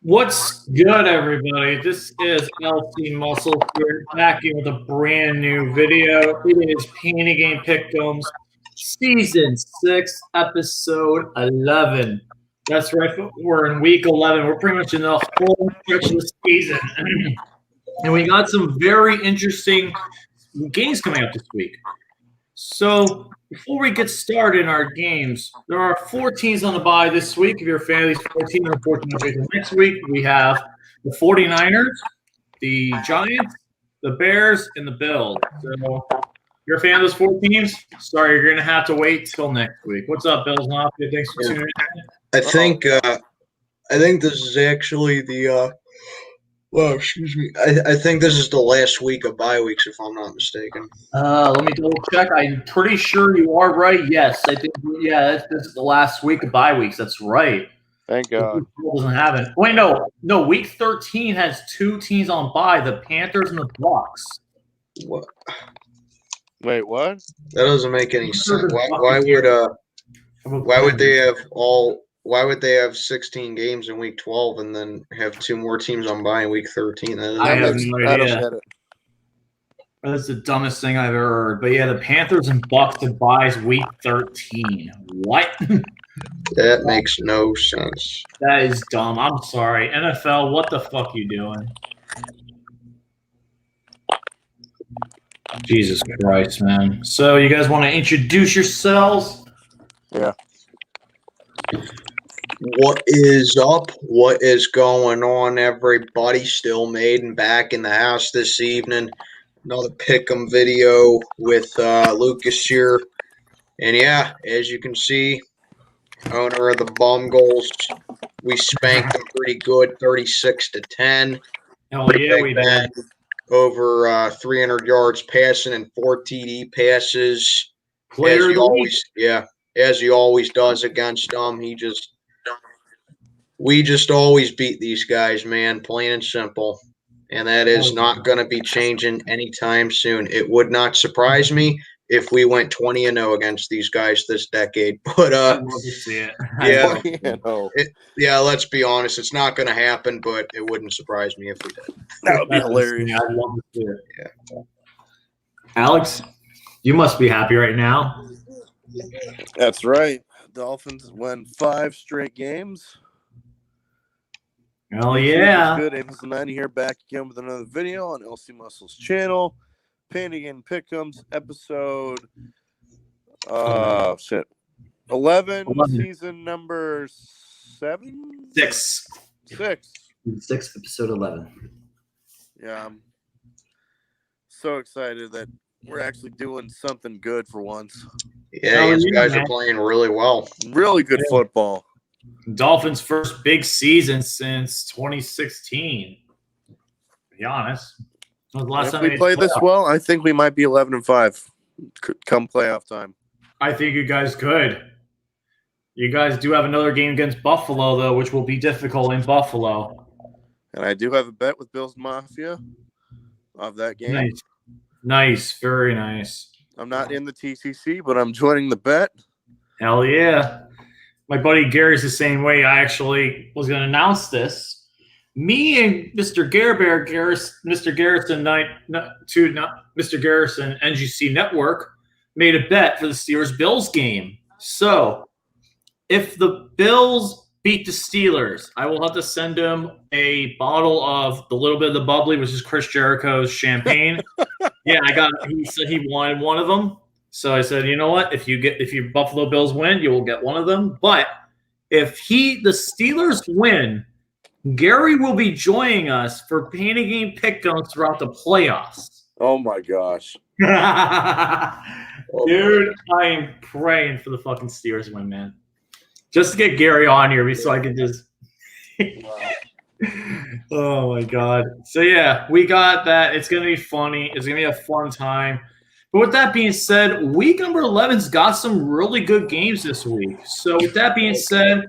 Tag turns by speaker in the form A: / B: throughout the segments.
A: What's good, everybody? This is LC Muscle here, back in with a brand new video. It is Painting Game Pick'ems, Season 6, Episode 11. That's right, we're in Week 11. We're pretty much in the whole stretch of the season. And we got some very interesting games coming up this week. So before we get started in our games, there are 4 teams on the bye this week. If you're a fan of these 14 or 14 next week, we have the 49ers, the Giants, the Bears, and the Bills. So if you're a fan of those 4 teams, sorry, you're going to have to wait till next week. What's up, Bills Mafia? Thanks for tuning in.
B: I think this is actually the well, excuse me. I think this is the last week of bye weeks, if I'm not mistaken.
A: Let me double check. I'm pretty sure you are right. Yes, I think. Yeah, this is the last week of bye weeks. That's right.
C: Thank God.
A: Doesn't have it. Wait, no. Week 13 has 2 teams on bye: the Panthers and the Bucks.
B: What?
C: Wait, what?
B: That doesn't make any sense. Why would they have 16 games in week 12 and then have 2 more teams on bye in week 13?
A: I have no idea. That's the dumbest thing I've ever heard. But yeah, the Panthers and Bucks have buys week 13. What?
B: That makes no sense.
A: That is dumb. I'm sorry. NFL, what the fuck you doing? Jesus Christ, man. So you guys want to introduce yourselves?
C: Yeah.
B: What is up? What is going on, everybody? Still made and back in the house this evening. Another pick'em video with Lucas here. And yeah, as you can see, owner of the Bengals, we spanked them pretty good, 36-10.
A: Oh yeah, we did.
B: Over 300 yards passing and 4 TD passes. As he always does against them. We just always beat these guys, man, plain and simple. And that is not going to be changing anytime soon. It would not surprise me if we went 20-0 against these guys this decade. But
A: I'd love to see it.
B: Let's be honest, it's not going to happen, but it wouldn't surprise me if we did.
C: That would be hilarious.
A: I'd love to see it. Yeah. Alex, you must be happy right now.
C: That's right. Dolphins won 5 straight games.
A: Hell yeah.
C: Good. Amos and 90 here, back again with another video on LC Muscle's channel. Painting and Pick'ems, episode 11, season number 7?
A: 6.
C: 6.
A: 6, episode 11.
C: Yeah, I'm so excited that we're actually doing something good for once.
B: Yeah, these guys are playing really well.
C: Really good football.
A: Dolphins' first big season since 2016. To be honest. The last time
C: we play this well, I think we might be 11-5 come playoff time.
A: I think you guys could. You guys do have another game against Buffalo, though, which will be difficult in Buffalo.
C: And I do have a bet with Bills Mafia of that game.
A: Nice. Very nice.
C: I'm not in the TCC, but I'm joining the bet.
A: Hell yeah. My buddy Gary's the same way. I actually was going to announce this. Me and Mr. Mr. Garrison NGC Network made a bet for the Steelers-Bills game. So if the Bills beat the Steelers, I will have to send him a bottle of the little bit of the bubbly, which is Chris Jericho's champagne. Yeah, he said he wanted one of them. So I said, you know what? If your Buffalo Bills win, you will get one of them. But if the Steelers win, Gary will be joining us for Painting Game Pick'ems throughout the playoffs.
C: Oh my gosh.
A: Dude, I am praying for the fucking Steelers win, man. Just to get Gary on here so I can just Oh my God. So yeah, we got that. It's gonna be funny. It's gonna be a fun time. But with that being said, week number 11's got some really good games this week. So with that being said,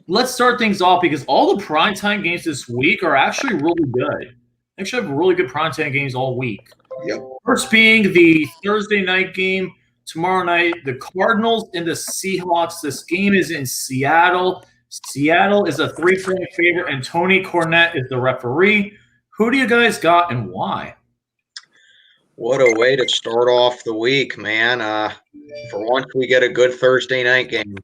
A: let's start things off because all the primetime games this week are actually really good. Actually have really good primetime games all week.
B: Yep.
A: First being the Thursday night game tomorrow night, the Cardinals and the Seahawks. This game is in Seattle. Seattle is a 3-point favorite, and Tony Cornette is the referee. Who do you guys got and why?
B: What a way to start off the week, man. For once, we get a good Thursday night game.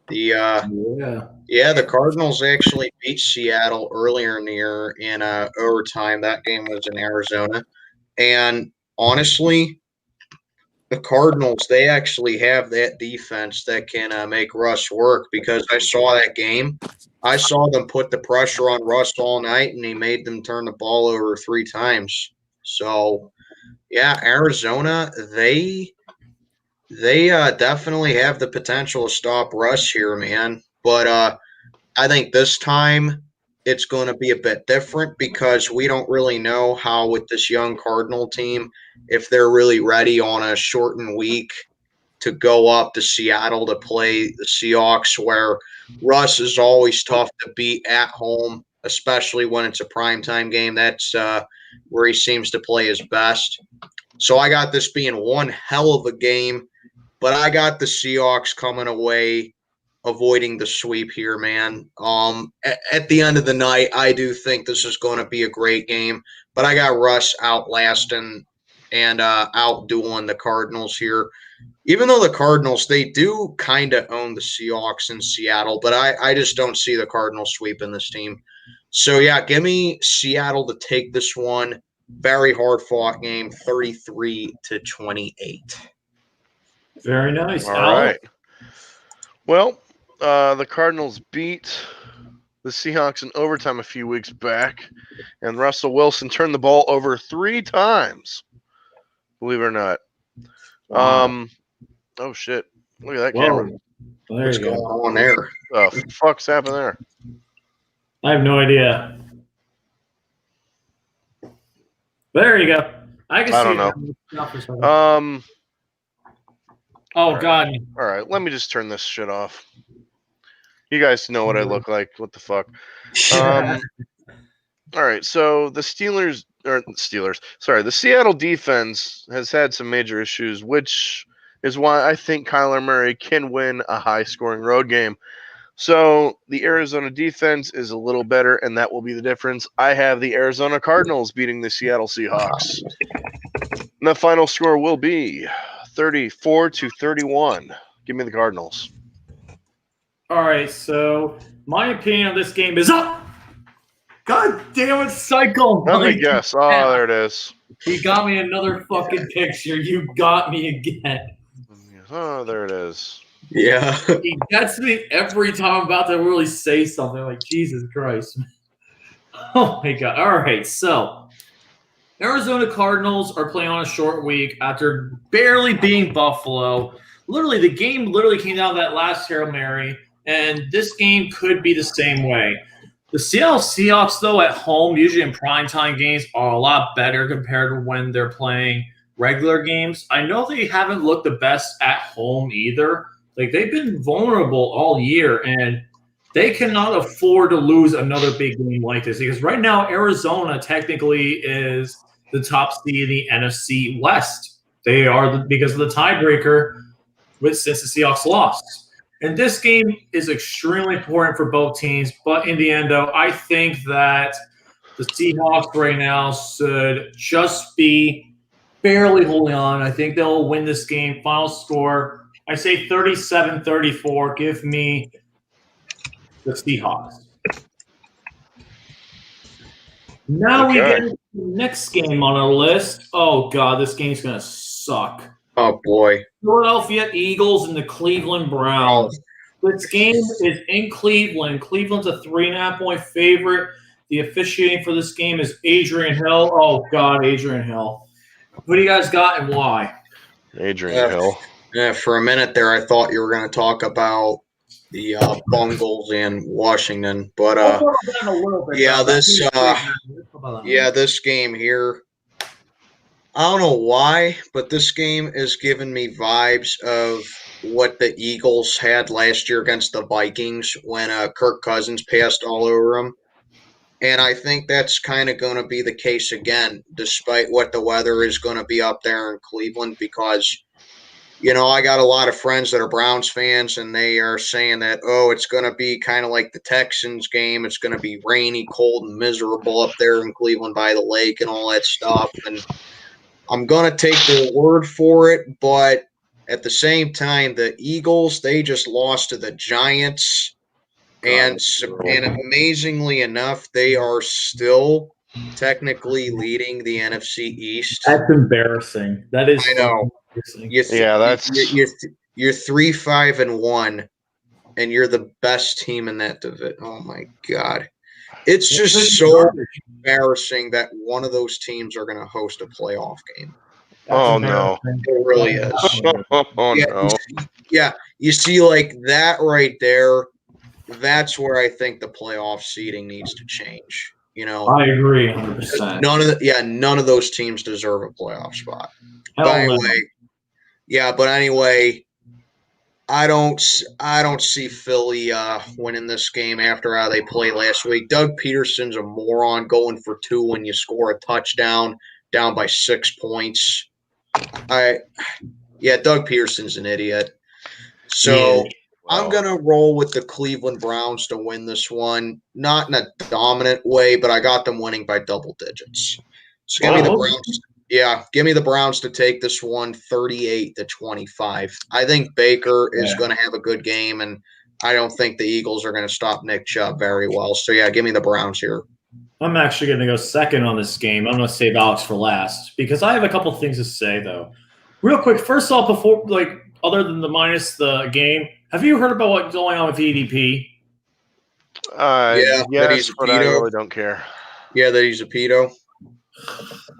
B: The Cardinals actually beat Seattle earlier in the year in overtime. That game was in Arizona. And honestly, the Cardinals, they actually have that defense that can make Russ work, because I saw that game. I saw them put the pressure on Russ all night, and he made them turn the ball over 3 times. So, yeah, Arizona, they definitely have the potential to stop Russ here, man. But I think this time it's going to be a bit different, because we don't really know how, with this young Cardinal team, if they're really ready on a shortened week to go up to Seattle to play the Seahawks, where Russ is always tough to beat at home, especially when it's a primetime game. That's where he seems to play his best. So I got this being one hell of a game, but I got the Seahawks coming away avoiding the sweep here, man. At the end of the night, I do think this is going to be a great game, but I got Russ outlasting and outdueling the Cardinals here. Even though the Cardinals, they do kind of own the Seahawks in Seattle, but I just don't see the Cardinals sweeping this team. So, yeah, give me Seattle to take this one. Very hard-fought game, 33-28.
A: Very nice.
C: All right. Well, the Cardinals beat the Seahawks in overtime a few weeks back, and Russell Wilson turned the ball over 3 times. Believe it or not.
A: Wow.
C: Oh shit! Look at that camera.
B: What's going on there?
C: The fuck's happened there?
A: I have no idea. There you go. I
C: don't know.
A: Oh God.
C: All right, let me just turn this shit off. You guys know what I look like. What the fuck? All right, so the Seattle defense has had some major issues, which is why I think Kyler Murray can win a high-scoring road game. So the Arizona defense is a little better, and that will be the difference. I have the Arizona Cardinals beating the Seattle Seahawks. And the final score will be 34-31. Give me the Cardinals.
A: All right, so my opinion on this game is up. God damn it, Psycho.
C: Let me guess. Oh, there it is.
A: He got me another fucking picture. You got me again.
C: Oh, there it is.
B: Yeah.
A: He gets me every time I'm about to really say something. Like, Jesus Christ. Oh, my God. All right, so Arizona Cardinals are playing on a short week after barely beating Buffalo. Literally, the game came down to that last Hail Mary, and this game could be the same way. The Seattle Seahawks, though, at home, usually in primetime games, are a lot better compared to when they're playing regular games. I know they haven't looked the best at home either. Like, they've been vulnerable all year, and they cannot afford to lose another big game like this, because right now Arizona technically is the top seed in the NFC West. They are because of the tiebreaker since the Seahawks lost. And this game is extremely important for both teams. But in the end, though, I think that the Seahawks right now should just be barely holding on. I think they'll win this game. Final score, I say 37-34. Give me the Seahawks. Now we get to the next game on our list. Oh, God, this game's going to suck.
B: Oh, boy.
A: Philadelphia Eagles and the Cleveland Browns. This game is in Cleveland. Cleveland's a 3.5-point favorite. The officiating for this game is Adrian Hill. Oh, God, Adrian Hill. Who do you guys got and why?
C: Adrian Hill.
B: Yeah, for a minute there, I thought you were going to talk about the Bengals and Washington, but this game here, I don't know why, but this game is giving me vibes of what the Eagles had last year against the Vikings when Kirk Cousins passed all over them. And I think that's kind of going to be the case again, despite what the weather is going to be up there in Cleveland, because I got a lot of friends that are Browns fans, and they are saying that, oh, it's going to be kind of like the Texans game. It's going to be rainy, cold, and miserable up there in Cleveland by the lake and all that stuff. And I'm going to take their word for it, but at the same time, the Eagles, they just lost to the Giants. And amazingly enough, they are still technically leading the NFC East.
A: That's embarrassing. That is.
B: I know. You're 3-5-1, and you're the best team in that division. Oh my God, it's just so embarrassing that one of those teams are going to host a playoff game.
C: No,
B: it really is.
C: No.
B: You see, like that right there. That's where I think the playoff seeding needs to change.
A: I agree 100%.
B: None of those teams deserve a playoff spot. But anyway, I don't see Philly winning this game after how they played last week. Doug Peterson's a moron going for 2 when you score a touchdown down by 6 points. Doug Peterson's an idiot. So. Yeah. I'm going to roll with the Cleveland Browns to win this one. Not in a dominant way, but I got them winning by double digits. So give me the Browns. Yeah, give me the Browns to take this one 38-25. I think Baker is going to have a good game, and I don't think the Eagles are going to stop Nick Chubb very well. So, give me the Browns here.
A: I'm actually going to go second on this game. I'm going to save Alex for last because I have a couple things to say, though. Real quick, first off, before other than the minus the game, have you heard about what's going on with EDP?
C: Yes, but I really don't care.
B: Yeah, that he's a pedo.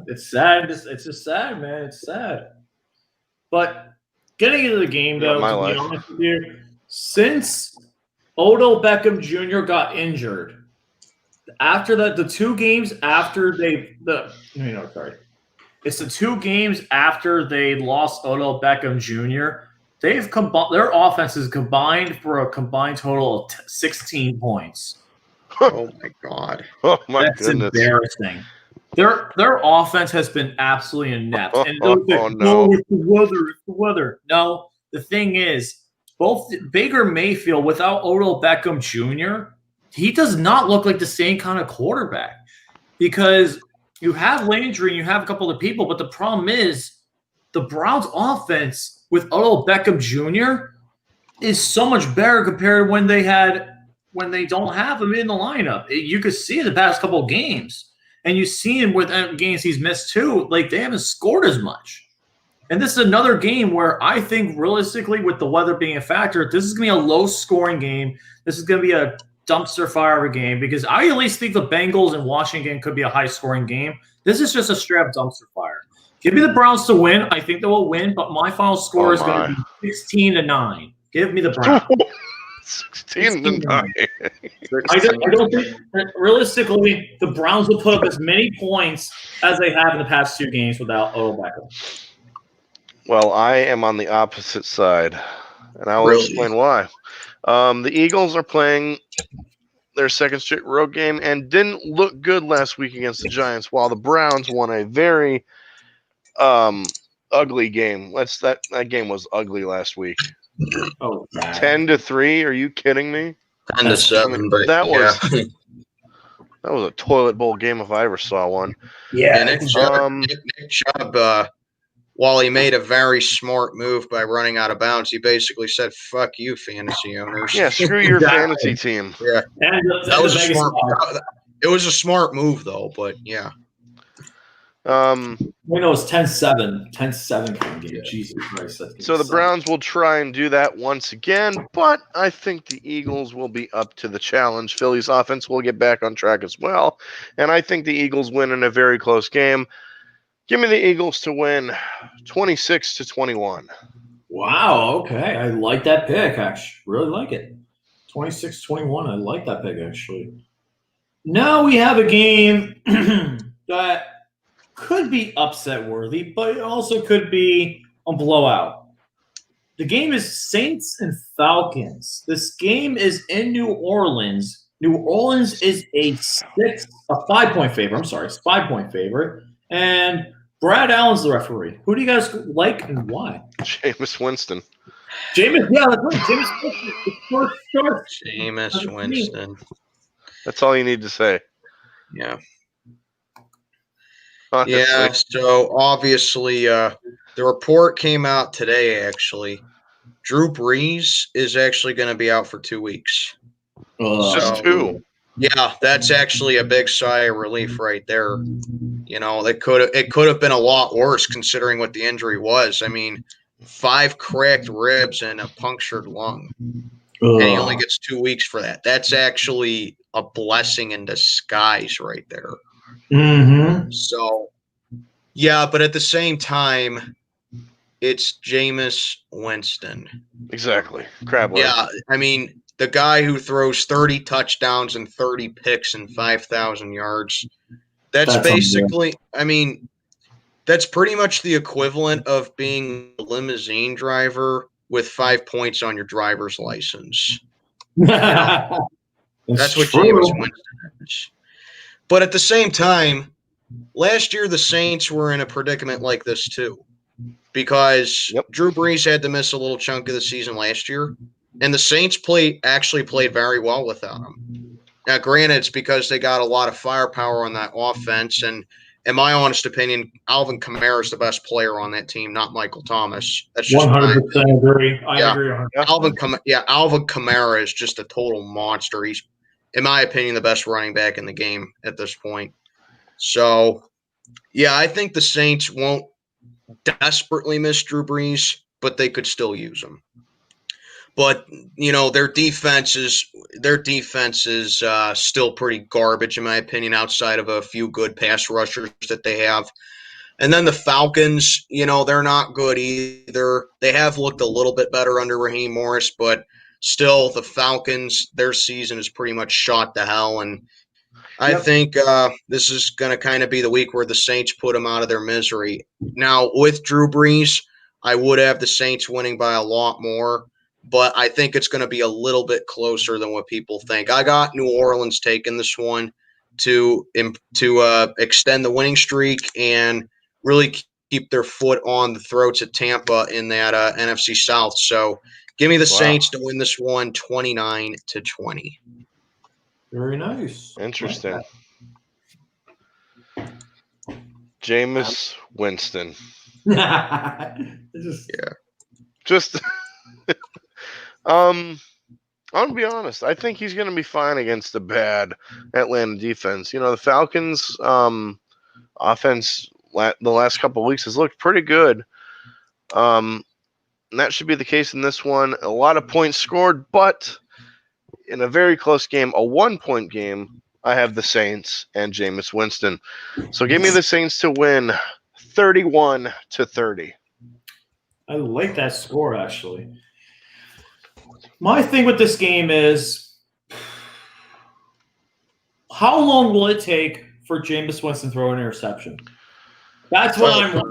A: It's sad. It's just sad, man. It's sad. But getting into the game, though, to be honest with you, since Odell Beckham Jr. got injured, after that, the 2 games after it's the 2 games after they lost Odell Beckham Jr., their offenses combined for a combined total of 16 points.
B: Oh my God!
C: Oh my
A: That's
C: goodness!
A: Embarrassing. Their offense has been absolutely inept. And
C: no!
A: It's the weather. No, the thing is, both Baker Mayfield without Odell Beckham Jr., he does not look like the same kind of quarterback because you have Landry and you have a couple of people, but the problem is the Browns' offense with Odell Beckham Jr. is so much better compared to when they don't have him in the lineup. You could see the past couple of games, and you see him with games he's missed too. Like they haven't scored as much. And this is another game where I think realistically, with the weather being a factor, this is going to be a low-scoring game. This is going to be a dumpster fire of a game because I at least think the Bengals and Washington could be a high-scoring game. This is just a straight-up dumpster fire. Give me the Browns to win. I think they will win, but my final score is going to be 16-9. Give me the Browns.
C: 16-9.
A: I don't think realistically the Browns will put up as many points as they have in the past 2 games without Odell Beckham.
C: Well, I am on the opposite side, and I will explain why. The Eagles are playing their second straight road game and didn't look good last week against the Giants, while the Browns won a very ugly game. That game was ugly last week. 10-3. Are you kidding me?
B: 10-7. But
C: that was a toilet bowl game if I ever saw one.
B: Yeah, Nick Chubb, while he made a very smart move by running out of bounds, he basically said, "Fuck you, fantasy owners."
C: Yeah, screw your fantasy team.
B: Yeah, that was a smart. It was a smart move, though. But yeah.
A: It was 10-7. 10-7 kind of game. Jesus Christ.
C: So the Browns will try and do that once again, but I think the Eagles will be up to the challenge. Philly's offense will get back on track as well, and I think the Eagles win in a very close game. Give me the Eagles to win 26-21.
A: Wow, okay. I like that pick, actually. Really like it. 26-21. I like that pick, actually. Now we have a game that could be upset worthy, but it also could be a blowout. The game is Saints and Falcons. This game is in New Orleans. New Orleans is a 5-point favorite. I'm sorry, it's 5-point favorite. And Brad Allen's the referee. Who do you guys like and why?
C: Jameis Winston.
A: Jameis, yeah, that's right. Jameis Winston, the first start.
B: Jameis Winston.
C: That's all you need to say.
B: Yeah.
C: Honestly.
B: Yeah, so obviously the report came out today, actually. Drew Brees is actually going to be out for 2 weeks.
C: Just two.
B: Yeah, that's actually a big sigh of relief right there. You know, it could have been a lot worse considering what the injury was. I mean, 5 cracked ribs and a punctured lung. And he only gets 2 weeks for that. That's actually a blessing in disguise right there.
A: Mm-hmm.
B: So, yeah, but at the same time, it's Jameis Winston.
C: Exactly. Crab leg.
B: Yeah, I mean, the guy who throws 30 touchdowns and 30 picks and 5,000 yards. That's basically, I mean, that's pretty much the equivalent of being a limousine driver with 5 points on your driver's license. That's what Jameis Winston is. But at the same time, last year the Saints were in a predicament like this too. Because Drew Brees had to miss a little chunk of the season last year, and the Saints actually played very well without him. Now, granted, it's because they got a lot of firepower on that offense, and in my honest opinion, Alvin Kamara is the best player on that team, not Michael Thomas. That's just
A: 100% agree. I agree.
B: Alvin Kamara is just a total monster. He's, in my opinion, the best running back in the game at this point. So, yeah, I think the Saints won't desperately miss Drew Brees, but they could still use him. But, you know, their defense is still pretty garbage, in my opinion, outside of a few good pass rushers that they have. And then the Falcons, you know, they're not good either. They have looked a little bit better under Raheem Morris, but still the Falcons, their season is pretty much shot to hell. And I think this is going to kind of be the week where the Saints put them out of their misery. Now, with Drew Brees, I would have the Saints winning by a lot more, but I think it's going to be a little bit closer than what people think. I got New Orleans taking this one to extend the winning streak and really keep their foot on the throats of Tampa in that NFC South. So give me the Saints to win this one 29-20.
A: Very nice.
C: Interesting. Jameis Winston. Just I'm gonna be honest. I think he's gonna be fine against the bad Atlanta defense. You know, the Falcons offense the last couple of weeks has looked pretty good. And that should be the case in this one. A lot of points scored, but in a very close game, a 1-point game, I have the Saints and Jameis Winston. So give me the Saints to win 31-30.
A: I like that score, actually. My thing with this game is, how long will it take for Jameis Winston to throw an interception? That's what I'm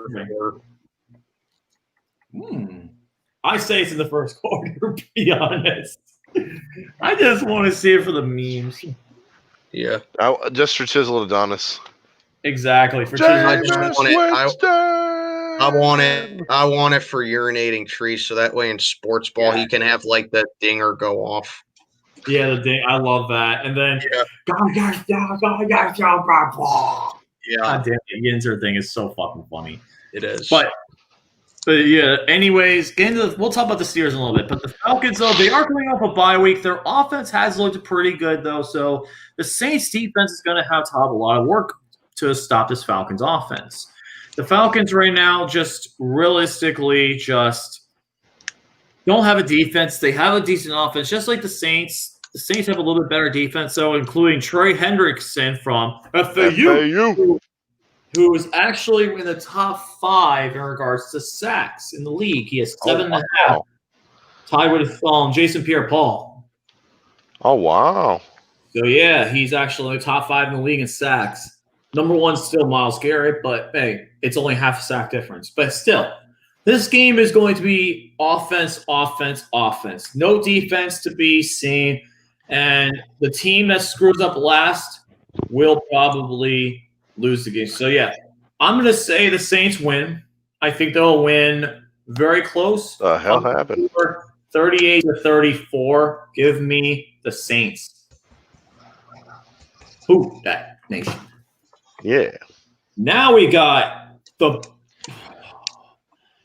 A: wondering. I say it's in the first quarter, to be honest. I just want to see it for the memes.
B: Yeah.
C: Just for Chisel Adonis.
A: Exactly. For
B: I want it for urinating Tree, so that way in sports ball he can have like the dinger go off.
A: Yeah, the ding. I love that. And then God damn, the Yinzer thing is so fucking funny.
B: It is.
A: But yeah, anyways, we'll talk about the Steelers in a little bit. But the Falcons, though, they are coming off a bye week. Their offense has looked pretty good, though. So the Saints defense is going to have a lot of work to stop this Falcons offense. The Falcons right now just realistically just don't have a defense. They have a decent offense, just like the Saints. The Saints have a little bit better defense, so including Trey Hendrickson from FAU. Who is actually in the top 5 in regards to sacks in the league. He has 7.5. Tied with Jason Pierre-Paul.
C: Oh, wow.
A: So, yeah, he's actually in the top 5 in the league in sacks. Number 1 is still Myles Garrett, but, hey, it's only half a sack difference. But still, this game is going to be offense, offense, offense. No defense to be seen. And the team that screws up last will probably lose the game. So, yeah, I'm going to say the Saints win. I think they'll win very close.
C: The hell happened?
A: 38-34. Give me the Saints. Who that nation?
C: Yeah.
A: Now we got the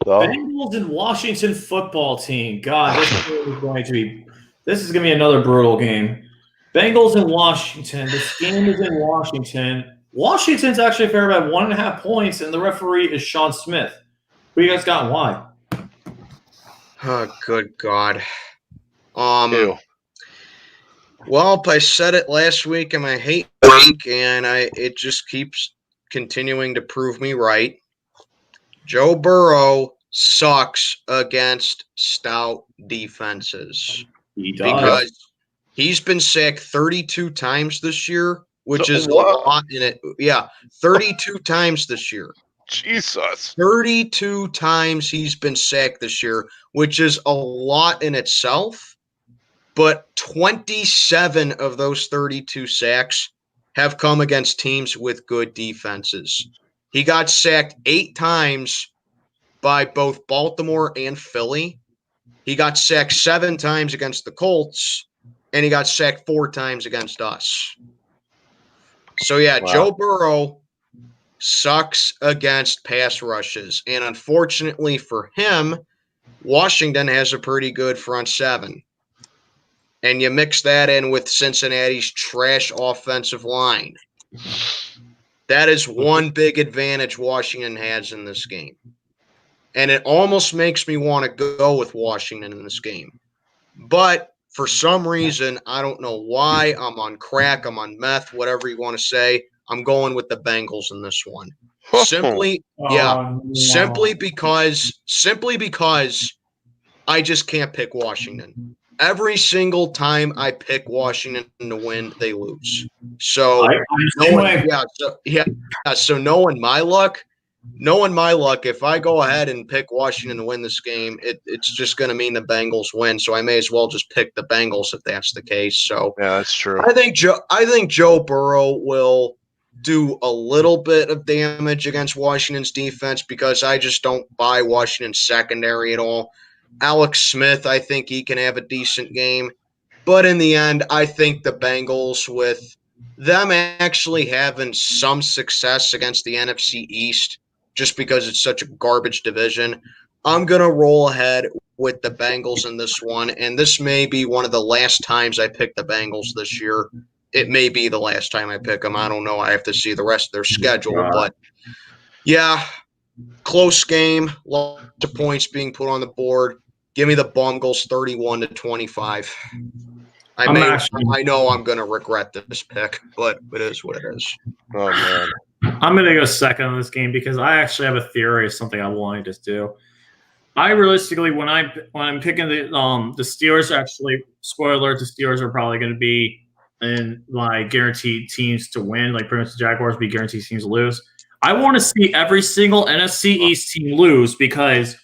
A: Bengals and Washington football team. God, this is going to be another brutal game. Bengals and Washington. This game is in Washington. Washington's actually favored by 1.5 points, and the referee is Sean Smith. Who you guys got and why?
B: Oh, good God.
C: Ew.
B: Well, I said it last week in my hate week, and it just keeps continuing to prove me right. Joe Burrow sucks against stout defenses.
A: He does.
B: Because he's been sacked 32 times this year, which is a
C: What?
B: lot in it. Yeah, 32 times this year.
C: Jesus.
B: 32 times he's been sacked this year, which is a lot in itself. But 27 of those 32 sacks have come against teams with good defenses. He got sacked 8 times by both Baltimore and Philly. He got sacked 7 times against the Colts, and he got sacked 4 times against us. So, yeah,
C: Wow.
B: Joe Burrow sucks against pass rushes. And unfortunately for him, Washington has a pretty good front seven. And you mix that in with Cincinnati's trash offensive line. That is one big advantage Washington has in this game. And it almost makes me want to go with Washington in this game. But for some reason, I don't know why, I'm on crack, I'm on meth, whatever you want to say, I'm going with the Bengals in this one. Simply because I just can't pick Washington. Every single time I pick Washington to win, they lose. So knowing my luck, if I go ahead and pick Washington to win this game, it's just going to mean the Bengals win. So I may as well just pick the Bengals if that's the case. So
C: yeah, that's true.
B: I think Joe Burrow will do a little bit of damage against Washington's defense because I just don't buy Washington's secondary at all. Alex Smith, I think he can have a decent game. But in the end, I think the Bengals, with them actually having some success against the NFC East, just because it's such a garbage division, I'm going to roll ahead with the Bengals in this one. And this may be one of the last times I pick the Bengals this year. It may be the last time I pick them. I don't know. I have to see the rest of their schedule. But, yeah, close game, lots of points being put on the board. Give me the Bengals 31-25. I know I'm going to regret this pick, but it is what it is.
C: Oh, man.
A: I'm going to go second on this game because I actually have a theory of something I want to do. I realistically, when I'm picking the Steelers, actually, spoiler alert, the Steelers are probably going to be in my guaranteed teams to win, like pretty much the Jaguars be guaranteed teams to lose. I want to see every single NFC East team lose because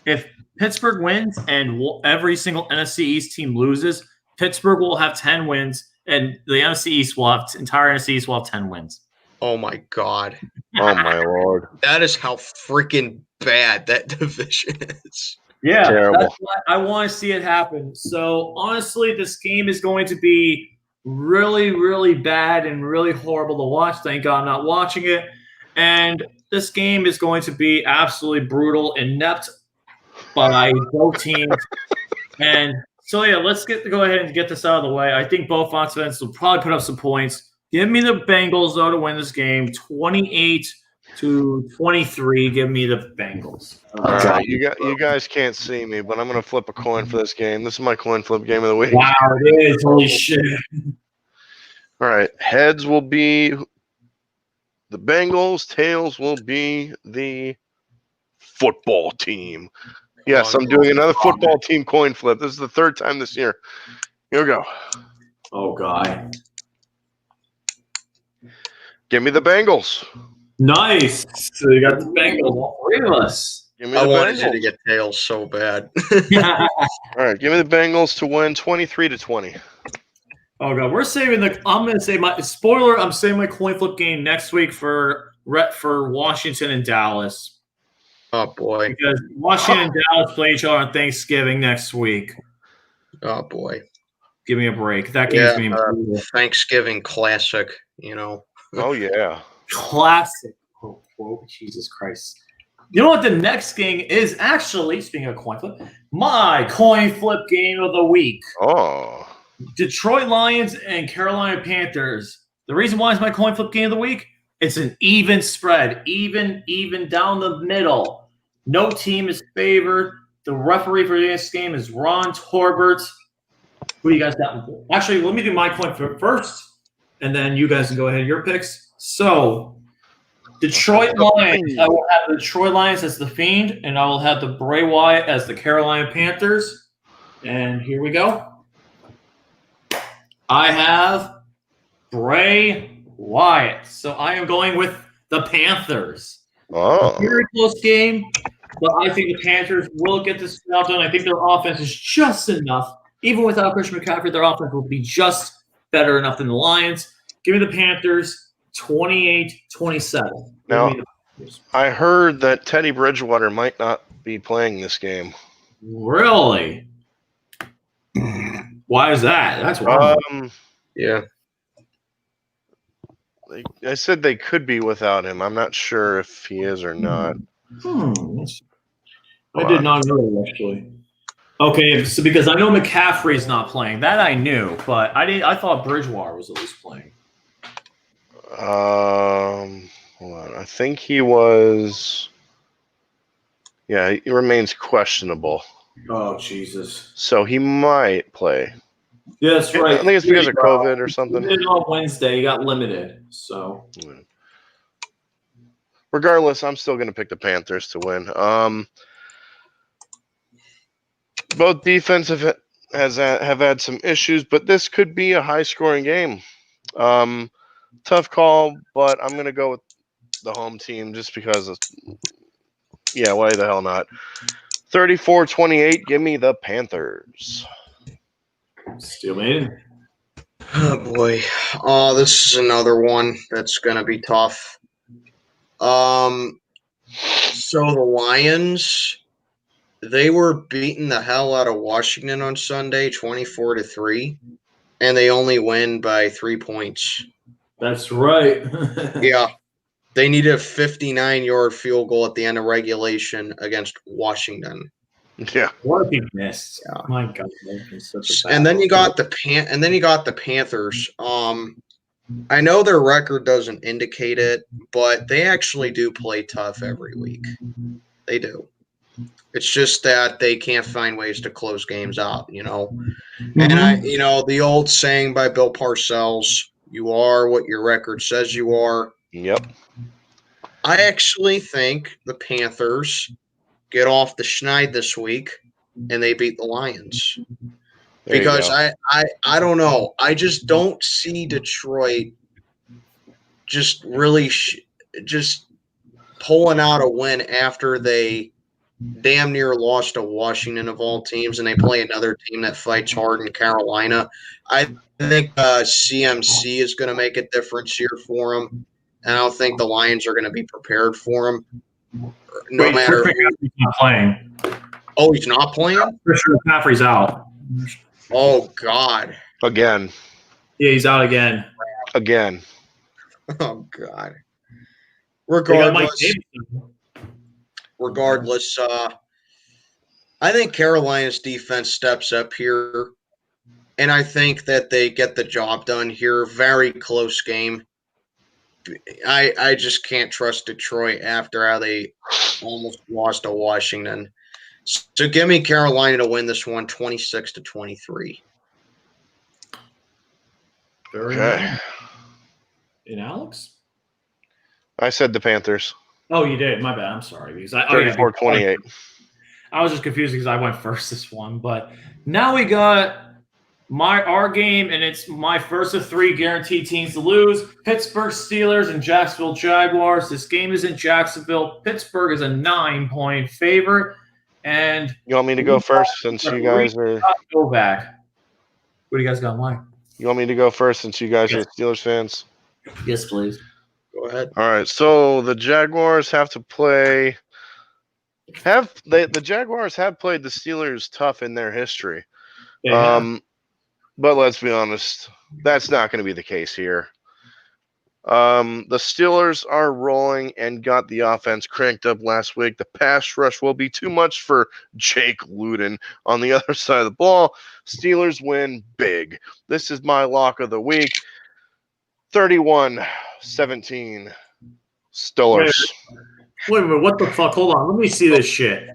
A: if Pittsburgh wins and every single NFC East team loses, Pittsburgh will have 10 wins, and the entire NFC East will have 10 wins.
B: Oh, my God.
C: Oh, my Lord.
B: That is how freaking bad that division is.
A: Yeah,
C: terrible.
A: that's why I want to see it happen. So, honestly, this game is going to be really, really bad and really horrible to watch. Thank God I'm not watching it. And this game is going to be absolutely brutal, inept by both teams. And so, yeah, let's go ahead and get this out of the way. I think both offenses will probably put up some points. Give me the Bengals, though, to win this game, 28-23. Give me the Bengals.
C: All right, you guys can't see me, but I'm going to flip a coin for this game. This is my coin flip game of the week.
A: Wow, it is. Holy shit.
C: All right, heads will be the Bengals, tails will be the football team. Yes, I'm doing another football team coin flip. This is the third time this year. Here we go.
A: Oh, God.
C: Give me the Bengals.
A: Nice. So you got the Bengals, all 3 of us.
C: Give me the
B: I wanted
C: Bengals.
B: you to get tails so bad.
C: All right, give me the Bengals to win 23-20.
A: Oh, God. We're saving I'm going to say I'm saving my coin flip game next week for for Washington and Dallas.
B: Oh boy.
A: Because Washington and Dallas play each other on Thanksgiving next week.
B: Oh boy.
A: Give me a break. That game's going to be brutal.
B: Thanksgiving classic,
C: Oh, yeah.
A: Classic. Oh, Jesus Christ. You know what? The next game is actually, speaking of coin flip, my coin flip game of the week.
C: Oh.
A: Detroit Lions and Carolina Panthers. The reason why it's my coin flip game of the week, it's an even spread. Even down the middle. No team is favored. The referee for this game is Ron Torbert. Who do you guys got? Actually, let me do my coin flip first, and then you guys can go ahead with your picks. So, Detroit Lions. I will have the Detroit Lions as the Fiend, and I will have the Bray Wyatt as the Carolina Panthers. And here we go. I have Bray Wyatt. So I am going with the Panthers.
C: Oh.
A: Very close game, but I think the Panthers will get this job done. I think their offense is just enough. Even without Christian McCaffrey, their offense will be just better enough than the Lions. Give me the Panthers 28-27.
C: Now, I heard that Teddy Bridgewater might not be playing this game.
A: Really? Why is that? That's wrong.
B: Yeah.
C: I said they could be without him. I'm not sure if he is or not.
A: I did not know that, actually. Okay, so because I know McCaffrey's not playing. That I knew, but I thought Bridgewater was at least playing.
C: Hold on. I think he was. Yeah, he remains questionable.
A: Oh, Jesus.
C: So he might play.
A: Yeah, that's right.
C: I think it's because of COVID or something.
A: He did it on Wednesday. He got limited. So,
C: regardless, I'm still going to pick the Panthers to win. Both defenses have had some issues, but this could be a high-scoring game. Tough call, but I'm going to go with the home team just because of, why the hell not? 34-28, give me the Panthers.
A: Steel Maiden.
B: Oh boy. Oh, this is another one that's gonna be tough. So the Lions, they were beating the hell out of Washington on Sunday, 24-3, and they only win by 3 points.
A: That's right.
B: Yeah. They needed a 59-yard field goal at the end of regulation against Washington.
C: Yeah.
A: What a big miss.
B: Yeah.
A: My God.
B: And then you got the Panthers. I know their record doesn't indicate it, but they actually do play tough every week. They do. It's just that they can't find ways to close games out, Mm-hmm. And the old saying by Bill Parcells, you are what your record says you are.
C: Yep.
B: I actually think the Panthers get off the schneid this week and they beat the Lions. Because I don't know. I just don't see Detroit just really just pulling out a win after they damn near lost to Washington of all teams, and they play another team that fights hard in Carolina. I think CMC is going to make a difference here for them, and I don't think the Lions are going to be prepared for them. No matter who.
A: He's not playing.
B: Oh, he's not playing?
A: For sure, McCaffrey's out.
B: Oh, God.
C: Again.
A: Yeah, he's out again.
C: Again.
B: Oh, God. Regardless, I think Carolina's defense steps up here, and I think that they get the job done here. Very close game. I just can't trust Detroit after how they almost lost to Washington. So give me Carolina to win this one, 26-23.
A: Very
C: Okay.
A: nice. And Alex?
C: I said the Panthers.
A: Oh, you did. My bad. I'm sorry. Because
C: 34-28.
A: I was just confused because I went first this one. But now we got our game, and it's my first of 3 guaranteed teams to lose. Pittsburgh Steelers and Jacksonville Jaguars. This game is in Jacksonville. Pittsburgh is a 9-point favorite. And
C: you want me to go first since you guys are –
A: go back. What do you guys got in line?
C: You want me to go first since you guys are Steelers fans?
A: Yes, please.
B: Go ahead.
C: All right, so the Jaguars have to play. The Jaguars have played the Steelers tough in their history.
A: They have.
C: But let's be honest, that's not going to be the case here. The Steelers are rolling and got the offense cranked up last week. The pass rush will be too much for Jake Luton on the other side of the ball. Steelers win big. This is my lock of the week. 31-17 Steelers.
A: Wait a minute, what the fuck? Hold on, let me see this shit.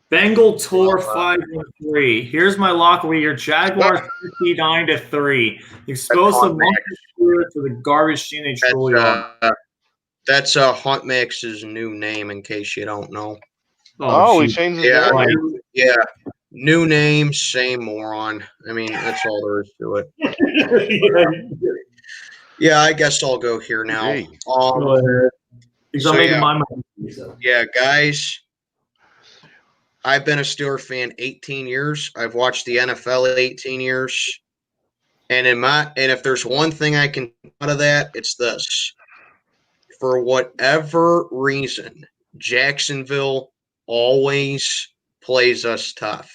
A: Bengal tour 5-3. Here's my lock of the year. Jaguars 59-3. Expose the monkey spirit to the garbage team they truly are.
B: That's Hunt Max's new name, in case you don't know.
C: Oh, we
A: geez.
C: changed his
B: Yeah,
C: name.
B: yeah. New name, same moron. I mean, that's all there is to it. Yeah, I guess I'll go here now.
C: Hey.
A: Because I'm making my mind.
B: Yeah, guys. I've been a Steelers fan 18 years. I've watched the NFL 18 years. And if there's one thing I can out of that, it's this. For whatever reason, Jacksonville always plays us tough.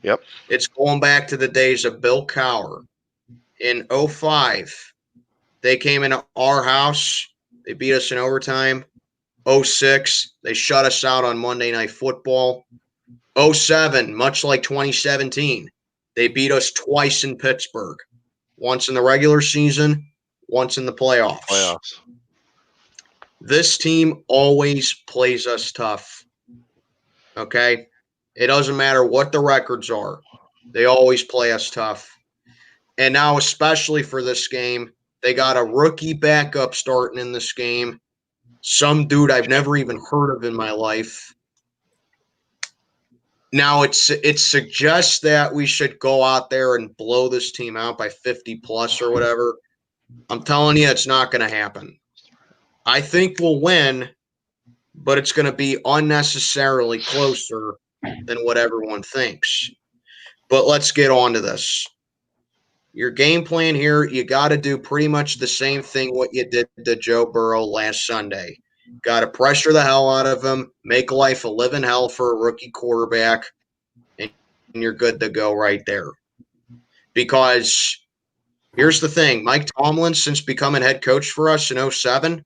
C: Yep.
B: It's going back to the days of Bill Cowher. In 2005, they came into our house. They beat us in overtime. 2006, they shut us out on Monday Night Football. 2007, much like 2017, they beat us twice in Pittsburgh. Once in the regular season, once in the playoffs. This team always plays us tough. Okay? It doesn't matter what the records are. They always play us tough. And now, especially for this game, they got a rookie backup starting in this game. Some dude I've never even heard of in my life. Now, it suggests that we should go out there and blow this team out by 50 plus or whatever. I'm telling you, it's not going to happen. I think we'll win, but it's going to be unnecessarily closer than what everyone thinks. But let's get on to this. Your game plan here, you got to do pretty much the same thing what you did to Joe Burrow last Sunday. Got to pressure the hell out of him, make life a living hell for a rookie quarterback, and you're good to go right there. Because here's the thing, Mike Tomlin, since becoming head coach for us in 2007,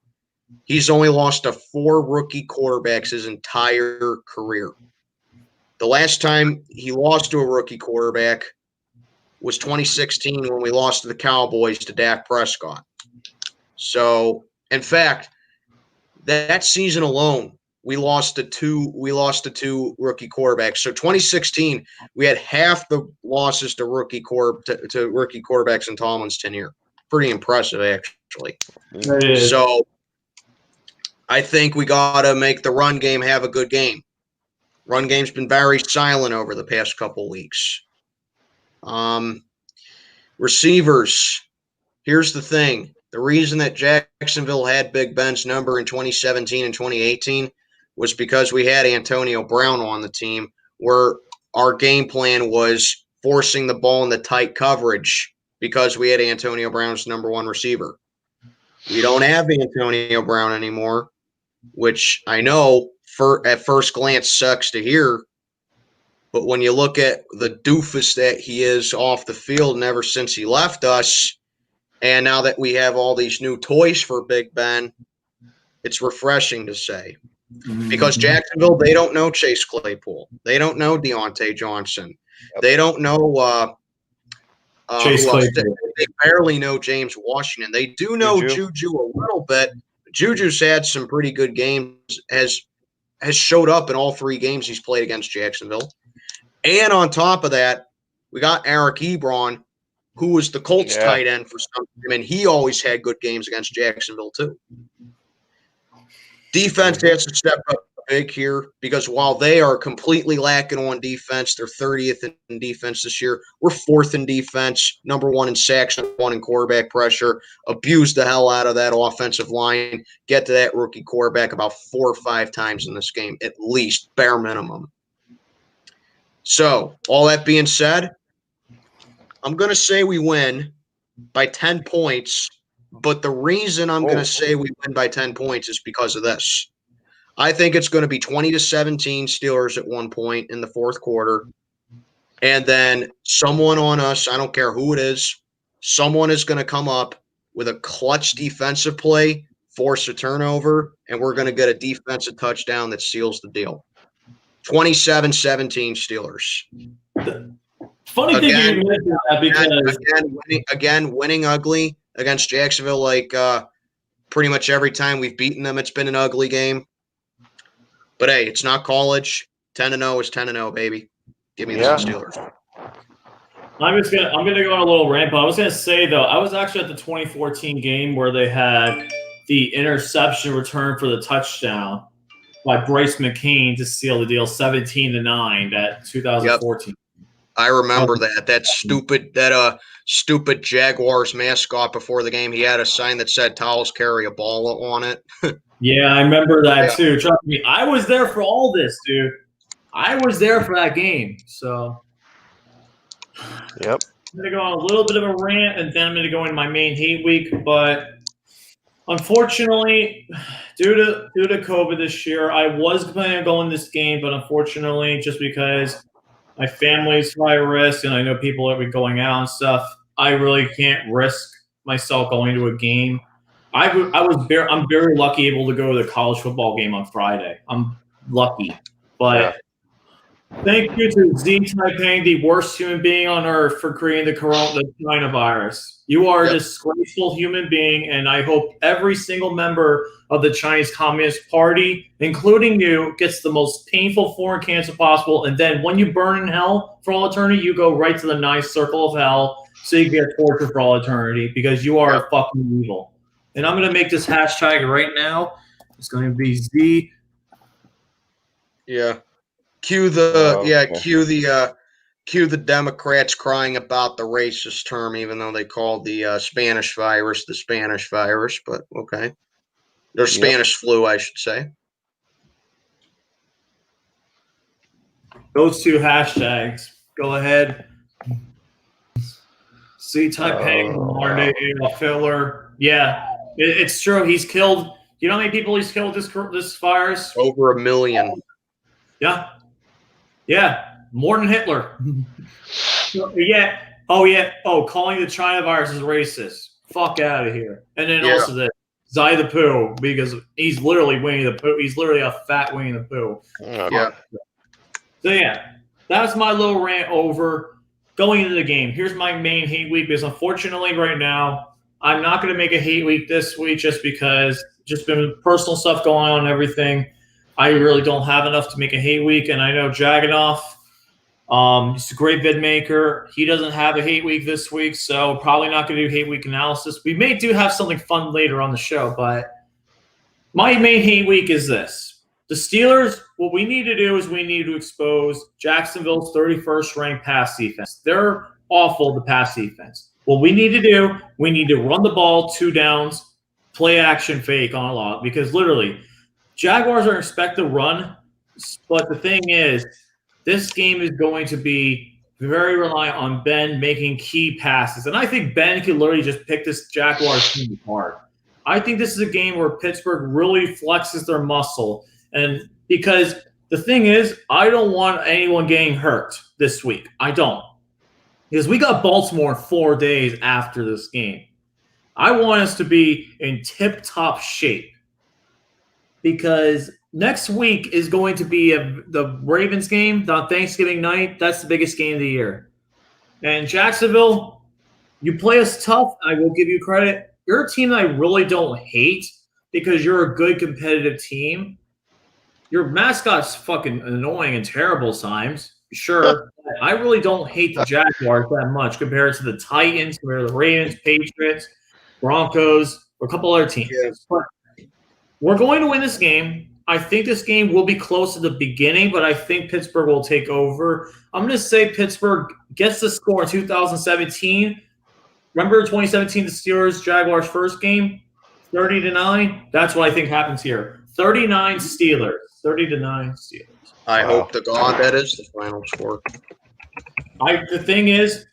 B: he's only lost to 4 rookie quarterbacks his entire career. The last time he lost to a rookie quarterback was 2016 when we lost to the Cowboys to Dak Prescott. So, in fact, that season alone, we lost to two rookie quarterbacks. So 2016, we had half the losses to rookie quarterbacks in Tomlin's tenure. Pretty impressive, actually. So I think we got to make the run game have a good game. Run game's been very silent over the past couple weeks. Receivers, here's the thing. The reason that Jacksonville had Big Ben's number in 2017 and 2018 was because we had Antonio Brown on the team, where our game plan was forcing the ball into tight coverage because we had Antonio Brown's number 1 receiver. We don't have Antonio Brown anymore, which I know at first glance sucks to hear. But when you look at the doofus that he is off the field and ever since he left us, and now that we have all these new toys for Big Ben, it's refreshing to say. Because Jacksonville, they don't know Chase Claypool. They don't know Deontay Johnson. They don't know
A: Chase Claypool.
B: They barely know James Washington. They do know Juju a little bit. Juju's had some pretty good games, has showed up in all 3 games he's played against Jacksonville. And on top of that, we got Eric Ebron, who was the Colts tight end for some time, and he always had good games against Jacksonville too. Defense has to step up big here because while they are completely lacking on defense, they're 30th in defense this year. We're 4th in defense, number 1 in sacks, number 1 in quarterback pressure. Abuse the hell out of that offensive line. Get to that rookie quarterback about 4 or 5 times in this game, at least, bare minimum. So, all that being said, I'm going to say we win by 10 points, But the reason I'm going to say we win by 10 points is because of this. I think it's going to be 20-17 Steelers at one point in the fourth quarter. And then someone on us, I don't care who it is, someone is going to come up with a clutch defensive play, force a turnover, and we're going to get a defensive touchdown that seals the deal. 27-17 Steelers.
A: Funny thing you mentioned that
B: because winning ugly against Jacksonville, like pretty much every time we've beaten them, it's been an ugly game. But hey, it's not college. 10-0 is 10-0, baby. Give me the Steelers.
A: I'm gonna go on a little rant, but I was gonna say though, I was actually at the 2014 game where they had the interception return for the touchdown by Bryce McCain to seal the deal, 17-9 at 2014.
B: Yep. I remember that stupid Jaguars mascot before the game. He had a sign that said "Towels carry a ball" on it.
A: Yeah, I remember that too. Trust me, I was there for all this, dude. I was there for that game. So,
C: yep.
A: I'm gonna go on a little bit of a rant, and then I'm gonna go into my main hate week. But unfortunately, due to COVID this year, I was planning on going this game, but unfortunately, just because my family's high risk, and I know people that be going out and stuff, I really can't risk myself going to a game. I'm very lucky able to go to the college football game on Friday. I'm lucky, but thank you to Z Taiping, the worst human being on earth, for creating the coronavirus. You are a disgraceful human being, and I hope every single member of the Chinese Communist Party, including you, gets the most painful foreign cancer possible. And then when you burn in hell for all eternity, you go right to the ninth circle of hell so you get tortured for all eternity because you are fucking evil. And I'm going to make this hashtag right now. It's going to be Z.
B: Yeah. Cue the Democrats crying about the racist term, even though they called the Spanish virus the Spanish virus. But okay, or Spanish flu, I should say.
A: Those two hashtags. Go ahead. See Taiping, modern day Adolf Hitler. Yeah, it's true. He's killed. You know how many people he's killed this virus?
B: Over 1 million.
A: Yeah. Yeah, more than Hitler. Yeah. Oh, yeah. Oh, calling the China virus is racist. Fuck out of here. And then also the Zai the Pooh, because he's literally Winnie the Pooh. He's literally a fat Winnie the Pooh.
B: Yeah.
A: So, yeah, that's my little rant over going into the game. Here's my main hate week, because unfortunately right now, I'm not going to make a hate week this week just because just been personal stuff going on and everything. I really don't have enough to make a hate week, and I know Jaganoff, he's a great vid maker. He doesn't have a hate week this week, so probably not going to do hate week analysis. We may do have something fun later on the show, but my main hate week is this. The Steelers, what we need to do is we need to expose Jacksonville's 31st ranked pass defense. They're awful, the pass defense. What we need to do, we need to run the ball 2 downs, play action fake on a lot, because literally – Jaguars are expected to run, but the thing is, this game is going to be very reliant on Ben making key passes. And I think Ben could literally just pick this Jaguars team apart. I think this is a game where Pittsburgh really flexes their muscle. And because the thing is, I don't want anyone getting hurt this week. I don't. Because we got Baltimore in 4 days after this game. I want us to be in tip-top shape. Because next week is going to be the Ravens game on Thanksgiving night. That's the biggest game of the year. And Jacksonville, you play us tough. I will give you credit. You're a team that I really don't hate because you're a good competitive team. Your mascot's fucking annoying and terrible times. Sure. I really don't hate the Jaguars that much compared to the Titans, compared to the Ravens, Patriots, Broncos, or a couple other teams.
B: Yes.
A: But we're going to win this game. I think this game will be close at the beginning, but I think Pittsburgh will take over. I'm going to say Pittsburgh gets the score in 2017. Remember 2017, the Steelers-Jaguars first game? 30-9? That's what I think happens here. 39 Steelers. 30-9 Steelers.
B: I hope to God that is the final score.
A: The thing is,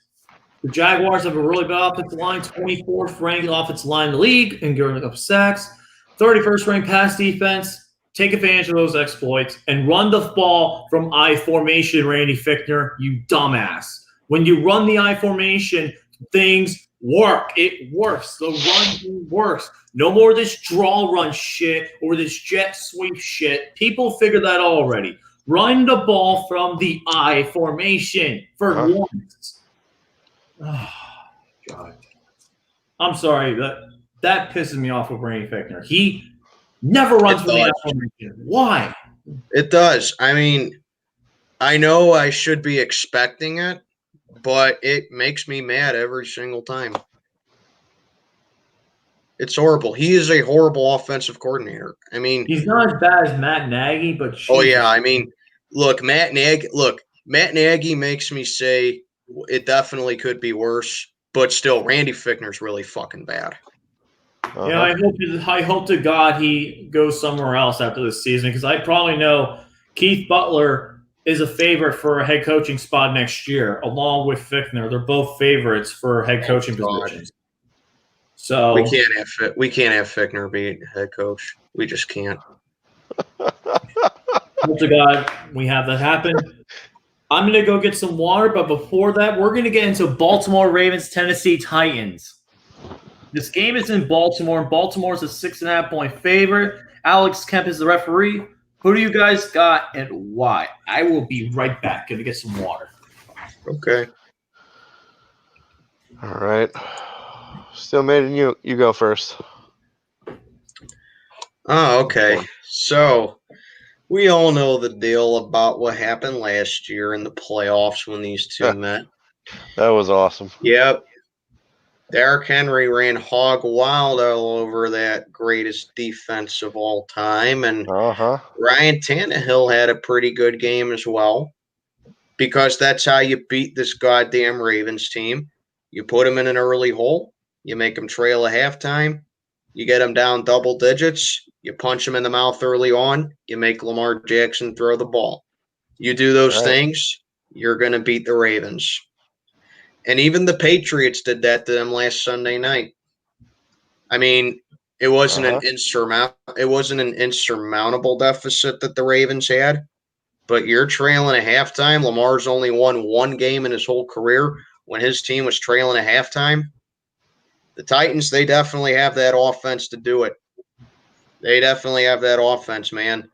A: The Jaguars have a really bad offensive line, 24th ranked offensive line in the league, and giving up sacks. 31st ranked pass defense. Take advantage of those exploits and run the ball from I formation, Randy Fichtner, you dumbass. When you run the I formation, things work. It works. The run works. No more of this draw run shit or this jet sweep shit. People figure that out already. Run the ball from the I formation for once. Oh, God. I'm sorry. That pisses me off with Randy Fichtner. He never runs from the I formation. Why?
B: It does. I mean, I know I should be expecting it, but it makes me mad every single time. It's horrible. He is a horrible offensive coordinator. I mean,
A: he's not as bad as Matt Nagy, but
B: oh yeah, I mean, look, Matt Nagy makes me say it definitely could be worse, but still, Randy Fichtner's really fucking bad.
A: Yeah, I hope to God he goes somewhere else after this season because I probably know Keith Butler is a favorite for a head coaching spot next year, along with Fichtner. They're both favorites for head coaching positions. So
B: we can't have Fichtner be head coach. We just can't.
A: Hope to God we have that happen. I'm going to go get some water, but before that, we're going to get into Baltimore Ravens, Tennessee Titans. This game is in Baltimore, and Baltimore is a 6.5-point favorite. Alex Kemp is the referee. Who do you guys got and why? I will be right back. Going to get some water.
B: Okay.
C: All right. Still made it. You go first.
B: Oh, okay. So we all know the deal about what happened last year in the playoffs when these two met.
C: That was awesome.
B: Yep. Derrick Henry ran hog wild all over that greatest defense of all time. And Ryan Tannehill had a pretty good game as well, because that's how you beat this goddamn Ravens team. You put them in an early hole. You make them trail at halftime. You get them down double digits. You punch them in the mouth early on. You make Lamar Jackson throw the ball. You do those things, you're going to beat the Ravens. And even the Patriots did that to them last Sunday night. I mean, it wasn't an insurmountable deficit that the Ravens had, but you're trailing at halftime. Lamar's only won one game in his whole career when his team was trailing at halftime. The Titans, they definitely have that offense to do it. They definitely have that offense, man.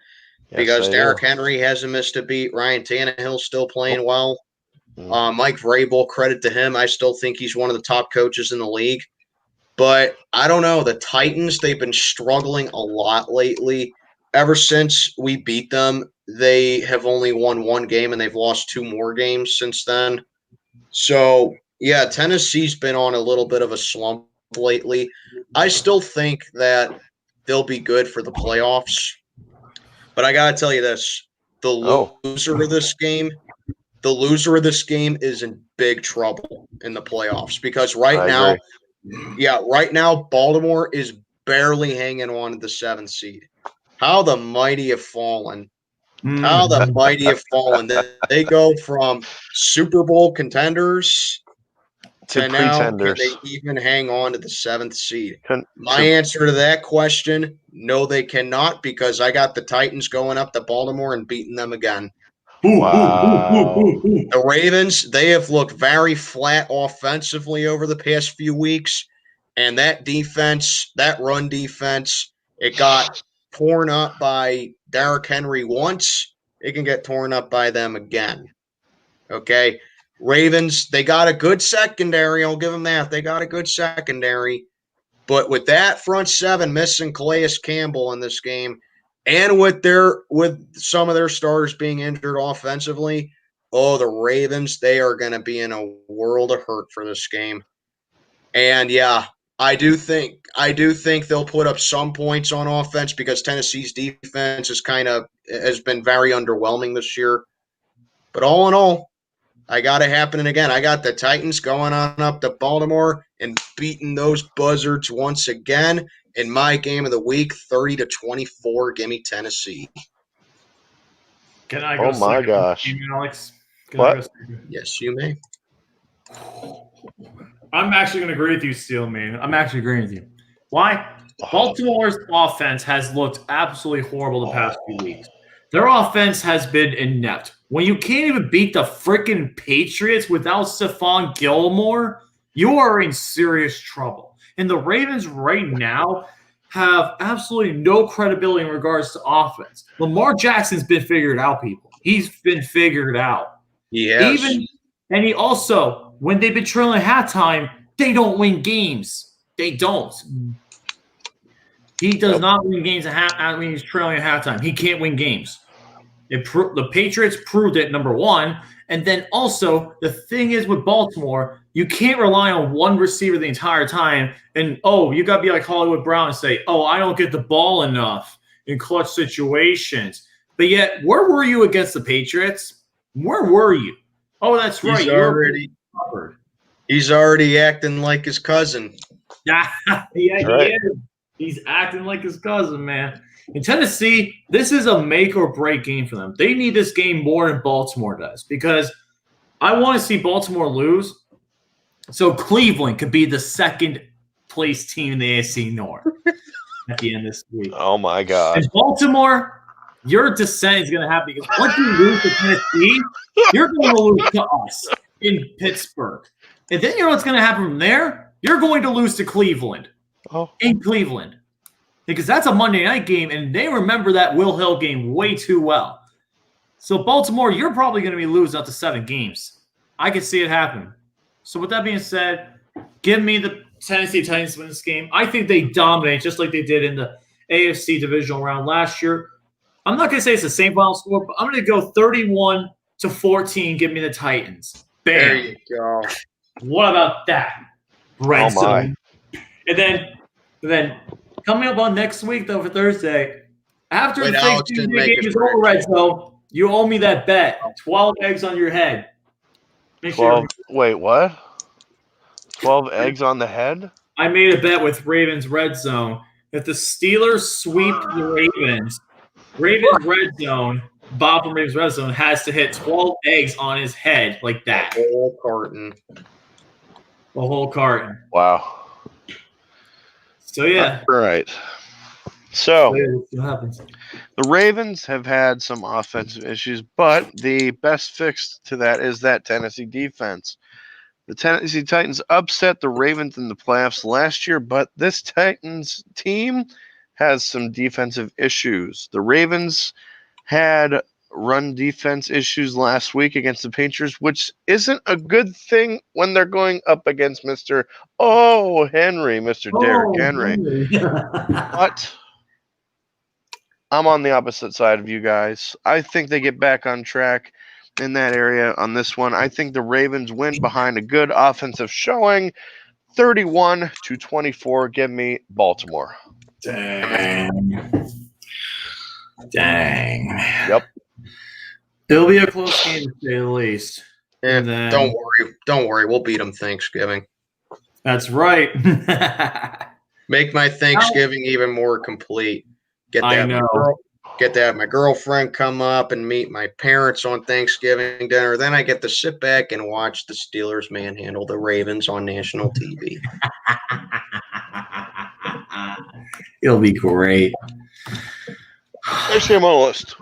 B: Yes, because Derrick Henry hasn't missed a beat. Ryan Tannehill's still playing well. Mike Vrabel, credit to him. I still think he's one of the top coaches in the league. But I don't know. The Titans, they've been struggling a lot lately. Ever since we beat them, they have only won one game, and they've lost two more games since then. So, yeah, Tennessee's been on a little bit of a slump lately. I still think that they'll be good for the playoffs. But I got to tell you this. The loser of this game is in big trouble in the playoffs, because right now, Baltimore is barely hanging on to the 7th seed. How the mighty have fallen. How the mighty have fallen. They go from Super Bowl contenders to now, can they even hang on to the 7th seed? My answer to that question, no, they cannot, because I got the Titans going up to Baltimore and beating them again.
C: Wow.
B: The Ravens, they have looked very flat offensively over the past few weeks, and that defense, that run defense, it got torn up by Derrick Henry once. It can get torn up by them again. Okay? Ravens, they got a good secondary. I'll give them that. They got a good secondary. But with that front seven missing Calais Campbell in this game, and with some of their stars being injured offensively, the Ravens, they are going to be in a world of hurt for this game. And yeah, I do think they'll put up some points on offense, because Tennessee's defense has been very underwhelming this year. But all in all, I got it happening again. I got the Titans going on up to Baltimore and beating those buzzards once again. In my game of the week, 30-24. Give me Tennessee.
A: Can I go?
C: Oh my gosh,
A: Alex?
C: What?
B: Yes, you may.
A: I'm actually going to agree with you, Steel Man. I'm actually agreeing with you. Why? Baltimore's offense has looked absolutely horrible the past few weeks. Their offense has been inept. When you can't even beat the freaking Patriots without Stephon Gilmore, you are in serious trouble. And the Ravens right now have absolutely no credibility in regards to offense. Lamar Jackson's been figured out, people. He's been figured out.
B: Yes.
A: And he also, when they've been trailing at halftime, they don't win games. They don't. He does not win games when he's trailing at halftime. He can't win games. The Patriots proved it, number one. And then also, the thing is with Baltimore, you can't rely on one receiver the entire time. And, you got to be like Hollywood Brown and say, I don't get the ball enough in clutch situations. But yet, where were you against the Patriots? Where were you? Oh, that's right.
B: He's already acting like his cousin.
A: Yeah, he is. He's acting like his cousin, man. In Tennessee, this is a make or break game for them. They need this game more than Baltimore does because I want to see Baltimore lose so Cleveland could be the second place team in the AFC North at the end of this week.
C: Oh, my God.
A: And Baltimore, your descent is going to happen because once you lose to Tennessee, you're going to lose to us in Pittsburgh. And then you know what's going to happen from there? You're going to lose to Cleveland. In Cleveland. Because that's a Monday night game, and they remember that Will Hill game way too well. So, Baltimore, you're probably going to be losing up to 7 games. I could see it happen. So, with that being said, give me the Tennessee Titans win this game. I think they dominate just like they did in the AFC divisional round last year. I'm not going to say it's the same final score, but I'm going to go 31-14. Give me the Titans. Bam.
B: There you go.
A: What about that? Red zone. And then coming up on next week, though, for Thursday, after the Thanksgiving game is over, Red Zone, you owe me that bet. 12 eggs on your head.
C: Wait, what? 12 eggs on the head?
A: I made a bet with Ravens Red Zone. If the Steelers sweep the Ravens Red Zone, Bob from Ravens Red Zone has to hit 12 eggs on his head like that.
B: The whole carton.
A: The whole carton.
C: Wow.
A: So, yeah.
C: All right. So,
A: what happens?
C: The Ravens have had some offensive issues, but the best fix to that is that Tennessee defense. The Tennessee Titans upset the Ravens in the playoffs last year, but this Titans team has some defensive issues. The Ravens had run defense issues last week against the Patriots, which isn't a good thing when they're going up against Mr. Derrick Henry. But I'm on the opposite side of you guys. I think they get back on track in that area on this one. I think the Ravens win behind a good offensive showing, 31-24. Give me Baltimore.
A: Dang.
C: Yep.
A: It'll be a close game to say the least.
B: Yeah, don't worry. We'll beat them Thanksgiving.
A: That's right.
B: Make my Thanksgiving even more complete. Get to have my girlfriend come up and meet my parents on Thanksgiving dinner. Then I get to sit back and watch the Steelers manhandle the Ravens on national TV.
A: It'll be great.
C: Actually, I'm on the list.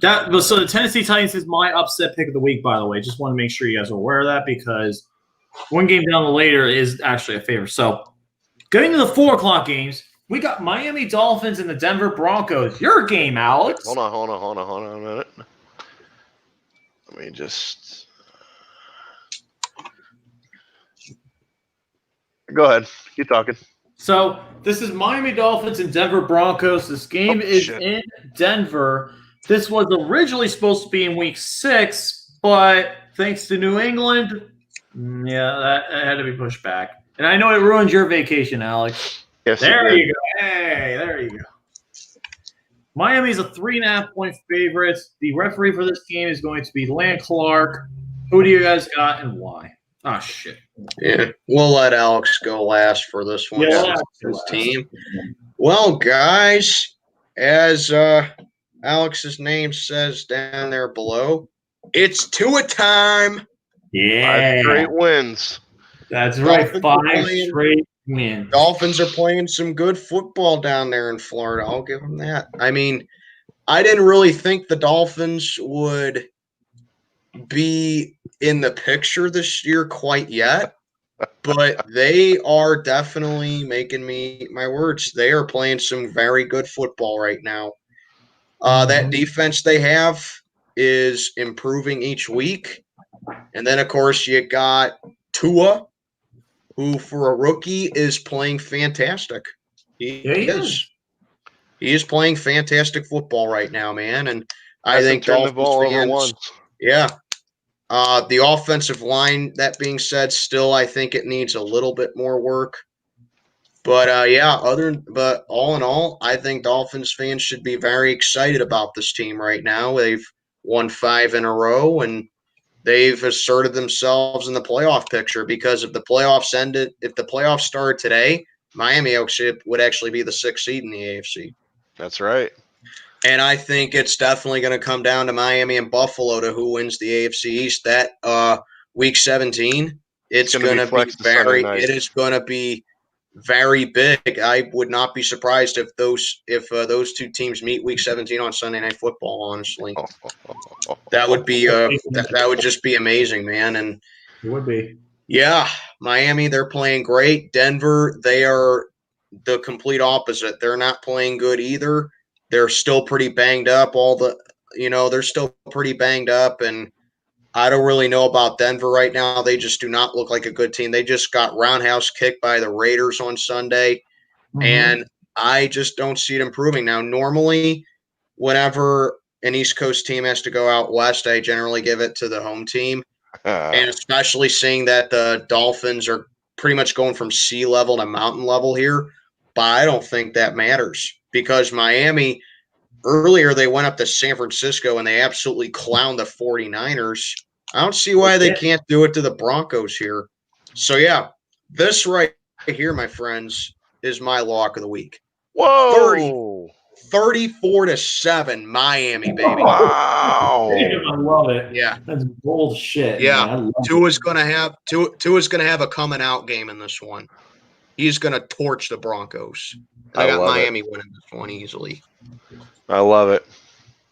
A: So the Tennessee Titans is my upset pick of the week, by the way. Just want to make sure you guys are aware of that because one game down the later is actually a favor. So getting to the 4 o'clock games, we got Miami Dolphins and the Denver Broncos. Your game, Alex.
C: Hold on a minute. Let me just go ahead. Keep talking.
A: So this is Miami Dolphins and Denver Broncos. This game is in Denver. This was originally supposed to be in week 6, but thanks to New England, that had to be pushed back. And I know it ruined your vacation, Alex.
C: Yes,
A: there you go. Hey, there you go. Miami's a 3.5-point favorite. The referee for this game is going to be Lan Clark. Who do you guys got and why? Oh, shit.
B: Yeah, we'll let Alex go last for this one.
A: Yeah,
B: his team. Well, guys, as Alex's name says down there below, it's Tua time.
A: Yeah.
C: 5 straight wins.
A: That's right.
B: Dolphins are
A: 5
B: playing-
A: straight wins.
B: Dolphins are playing some good football down there in Florida. I'll give them that. I mean, I didn't really think the Dolphins would be in the picture this year quite yet, but they are definitely making me eat my words. They are playing some very good football right now. That defense they have is improving each week. And then, of course, you got Tua, who for a rookie is playing fantastic. He is. He is playing fantastic football right now, man. And I think
C: turned the
B: Dolphins
C: ball over
B: fans,
C: once.
B: yeah. The offensive line, that being said, still I think it needs a little bit more work. But but all in all, I think Dolphins fans should be very excited about this team right now. They've won 5 in a row, and they've asserted themselves in the playoff picture, because if the playoffs started today, Miami would actually be the 6th seed in the AFC.
C: That's right.
B: And I think it's definitely going to come down to Miami and Buffalo to who wins the AFC East. That week 17, it's going to be it is going to be very big. I would not be surprised if those two teams meet week 17 on Sunday Night Football, honestly. That would be that would just be amazing, man. And
A: it would be.
B: Yeah, Miami, they're playing great. Denver, they are the complete opposite. They're not playing good either. They're still pretty banged up. They're still pretty banged up, and I don't really know about Denver right now. They just do not look like a good team. They just got roundhouse kicked by the Raiders on Sunday, and I just don't see it improving. Now, normally, whenever an East Coast team has to go out west, I generally give it to the home team, and especially seeing that the Dolphins are pretty much going from sea level to mountain level here, but I don't think that matters, because Miami – earlier, they went up to San Francisco and they absolutely clowned the 49ers. I don't see why they can't do it to the Broncos here. So, yeah, this right here, my friends, is my lock of the week.
C: Whoa!
B: 34-7, Miami, baby.
C: Wow!
A: I love it.
B: Yeah,
A: that's bullshit.
B: Yeah, Tua's gonna have a coming out game in this one. He's gonna torch the Broncos. I got Miami winning this one easily.
C: I love it.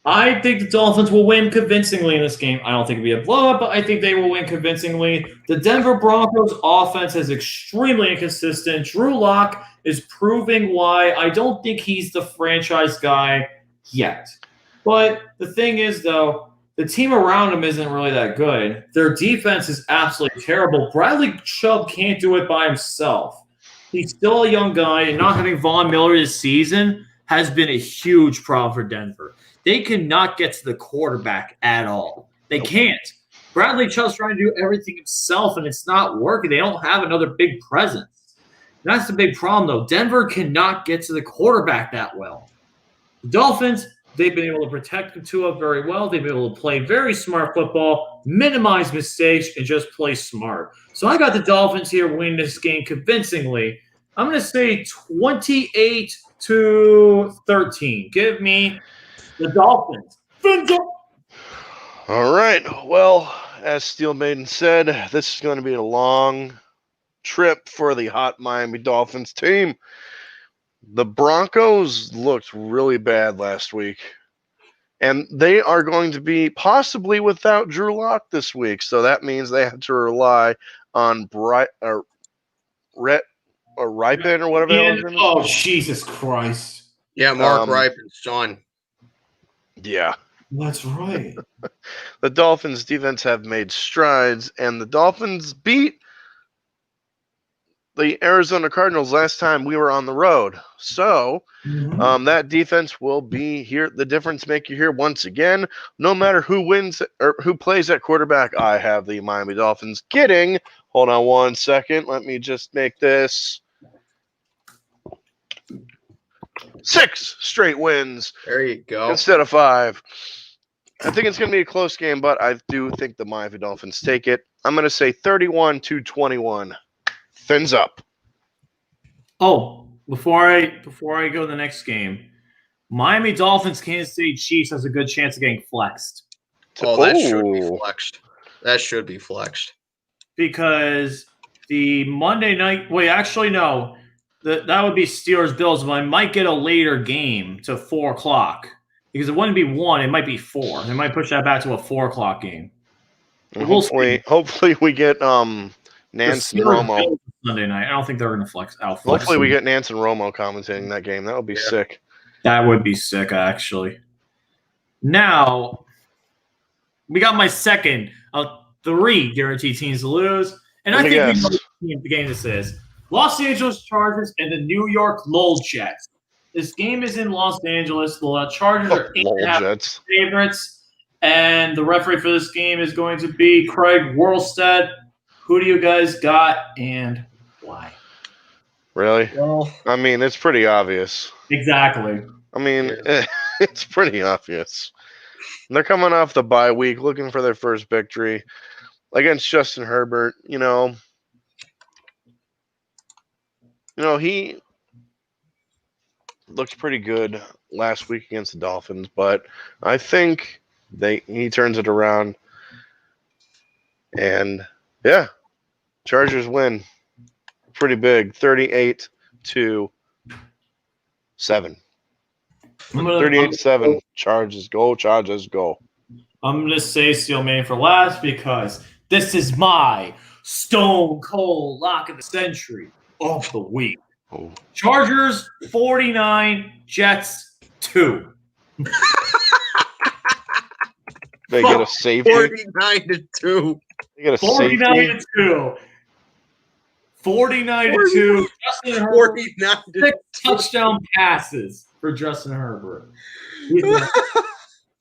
A: I think the Dolphins will win convincingly in this game. I don't think it'll be a blowout, but I think they will win convincingly. The Denver Broncos offense is extremely inconsistent. Drew Lock is proving why I don't think he's the franchise guy yet. But the thing is, though, the team around him isn't really that good. Their defense is absolutely terrible. Bradley Chubb can't do it by himself. He's still a young guy, and not having Von Miller this season has been a huge problem for Denver. They cannot get to the quarterback at all. They can't. Bradley Chubb's trying to do everything himself, and it's not working. They don't have another big presence. That's the big problem, though. Denver cannot get to the quarterback that well. The Dolphins, they've been able to protect Tua very well. They've been able to play very smart football, minimize mistakes, and just play smart. So I got the Dolphins here winning this game convincingly. I'm going to say 28-13. Give me the Dolphins.
C: All right. Well, as Steel Maiden said, this is going to be a long trip for the hot Miami Dolphins team. The Broncos looked really bad last week, and they are going to be possibly without Drew Lock this week. So that means they have to rely on Ripon or whatever.
A: Oh, Jesus Christ.
B: Yeah, Mark Ripon's son.
C: Yeah.
A: That's right.
C: The Dolphins' defense have made strides, and the Dolphins beat the Arizona Cardinals last time we were on the road. So that defense will be here, the difference maker here once again. No matter who wins or who plays at quarterback, I have the Miami Dolphins getting, hold on one second, let me just make this 6 straight wins.
B: There you go.
C: Instead of 5. I think it's going to be a close game, but I do think the Miami Dolphins take it. I'm going to say 31-21. Fins up.
A: Oh, before I go to the next game, Miami Dolphins, Kansas City Chiefs has a good chance of getting flexed.
B: Oh, that should be flexed. That should be flexed.
A: because the Monday night. Wait, actually, no. That would be Steelers Bills, but I might get a later game to 4:00 because it wouldn't be 1. It might be 4. They might push that back to a 4:00 game.
C: And
A: We'll see.
C: hopefully we get
A: The
C: Nance and
A: Steelers
C: Romo.
A: Bills Sunday night. I don't think they're going to flex.
C: Hopefully we get Nance and Romo commentating that game. That would be sick.
A: That would be sick, actually. Now, we got my second of 3 guaranteed teams to lose. And I think we know the game this is. Los Angeles Chargers and the New York Lol Jets. This game is in Los Angeles. The Chargers are 8.5 favorites. And the referee for this game is going to be Craig Worlstead. Who do you guys got and why?
C: Really?
B: Well,
C: I mean, it's pretty obvious.
A: Exactly.
C: I mean, it's pretty obvious. They're coming off the bye week, looking for their first victory against Justin Herbert. You know, he looked pretty good last week against the Dolphins, but I think he turns it around. And yeah, Chargers win pretty big, 38-7. 38-7. Chargers go. Chargers go.
A: I'm going to say Steel Main for last because this is my Stone Cold Lock of the Century of the week.
C: Oh.
A: Chargers 49, Jets 2.
C: They get a safety.
B: 49-2.
C: They get a
A: 49-2. 49-2. Justin Herbert. 6 touchdown passes for Justin Herbert.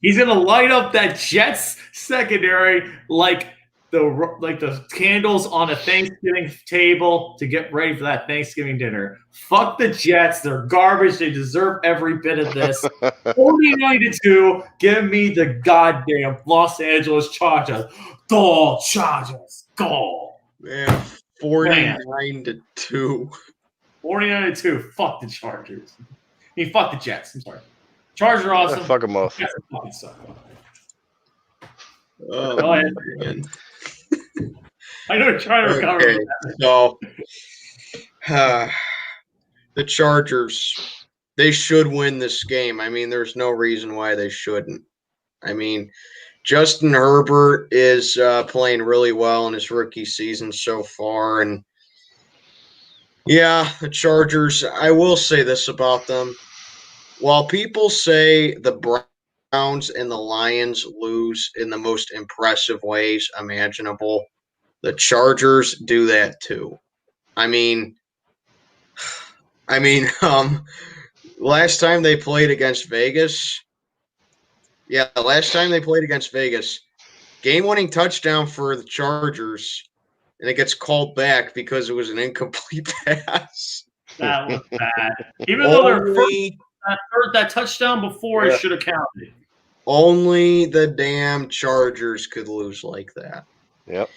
A: He's gonna light up that Jets secondary like the candles on a Thanksgiving table to get ready for that Thanksgiving dinner. Fuck the Jets. They're garbage. They deserve every bit of this. 49-2. Give me the goddamn Los Angeles Chargers. Go Chargers. Go.
B: Man, 49-2.
A: 49-2. Fuck the Chargers. I mean, fuck the Jets. I'm sorry. Chargers are awesome.
C: Fuck them both.
A: Jets fucking suck.
B: Oh,
A: Go ahead.
B: Man.
A: I know you're trying to recover.
B: Okay, so the Chargers, they should win this game. I mean, there's no reason why they shouldn't. I mean, Justin Herbert is playing really well in his rookie season so far. And, yeah, the Chargers, I will say this about them. While people say the Browns and the Lions lose in the most impressive ways imaginable, the Chargers do that too. I mean, last time they played against Vegas, game-winning touchdown for the Chargers, and it gets called back because it was an incomplete pass.
A: That was bad. Even though they're that touchdown before it should have counted.
B: Only the damn Chargers could lose like that.
C: Yep.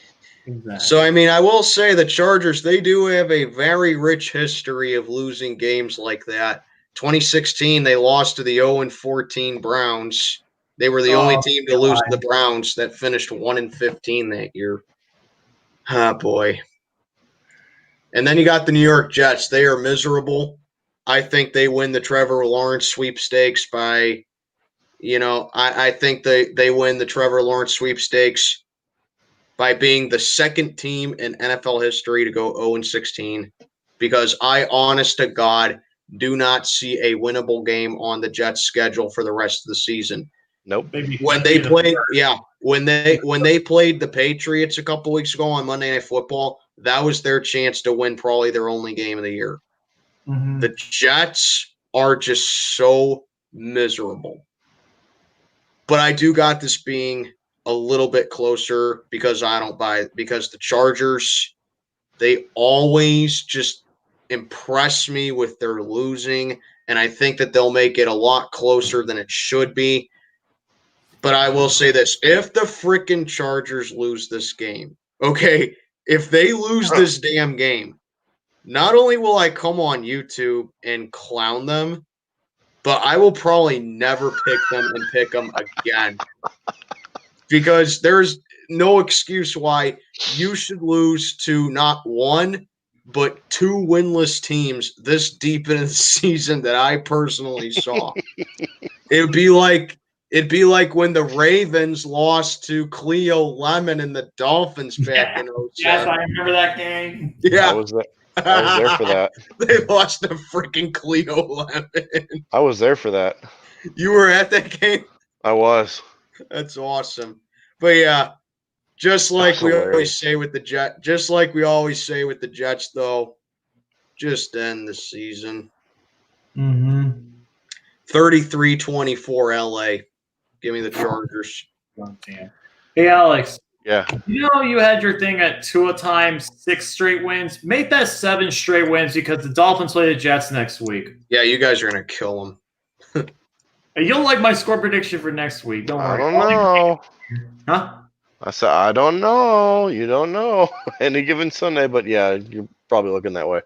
A: Exactly.
B: So, I mean, I will say the Chargers, they do have a very rich history of losing games like that. 2016, they lost to the 0-14 Browns. They were the only team to lose to the Browns that finished 1-15 that year. Ah, boy. And then you got the New York Jets. They are miserable. I think they win the Trevor Lawrence sweepstakes by, I think they win the Trevor Lawrence sweepstakes by being the second team in NFL history to go 0-16, because I, honest to God, do not see a winnable game on the Jets' schedule for the rest of the season.
C: Nope.
B: When they played, when they played the Patriots a couple weeks ago on Monday Night Football, that was their chance to win probably their only game of the year.
A: Mm-hmm.
B: The Jets are just so miserable. But I do got this being a little bit closer because the Chargers, they always just impress me with their losing, and I think that they'll make it a lot closer than it should be. But I will say this, if the freaking Chargers lose this game, okay, if they lose this damn game, not only will I come on YouTube and clown them, but I will probably never pick them again. Because no excuse why you should lose to not one, but two winless teams this deep in the season that I personally saw. It'd be like when the Ravens lost to Cleo Lemon and the Dolphins back in 07.
A: Yes, I remember that game.
B: Yeah.
C: I was there for that.
B: They lost to freaking Cleo Lemon.
C: I was there for that.
B: You were at that game?
C: I was.
B: That's awesome. But yeah, just like
C: That's
B: we
C: hilarious.
B: always say with the Jets, though, just end the season.
A: Mm-hmm.
B: 33-24 LA. Give me the Chargers.
A: Hey, Alex.
C: Yeah.
A: You know you had your thing at 2 times 6 straight wins. Make that 7 straight wins because the Dolphins play the Jets next week.
B: Yeah, you guys are going to kill them.
A: And you'll like my score prediction for next week. Don't worry.
C: I don't know.
A: Huh?
C: I said, I don't know. You don't know. Any given Sunday, but yeah, you're probably looking that way.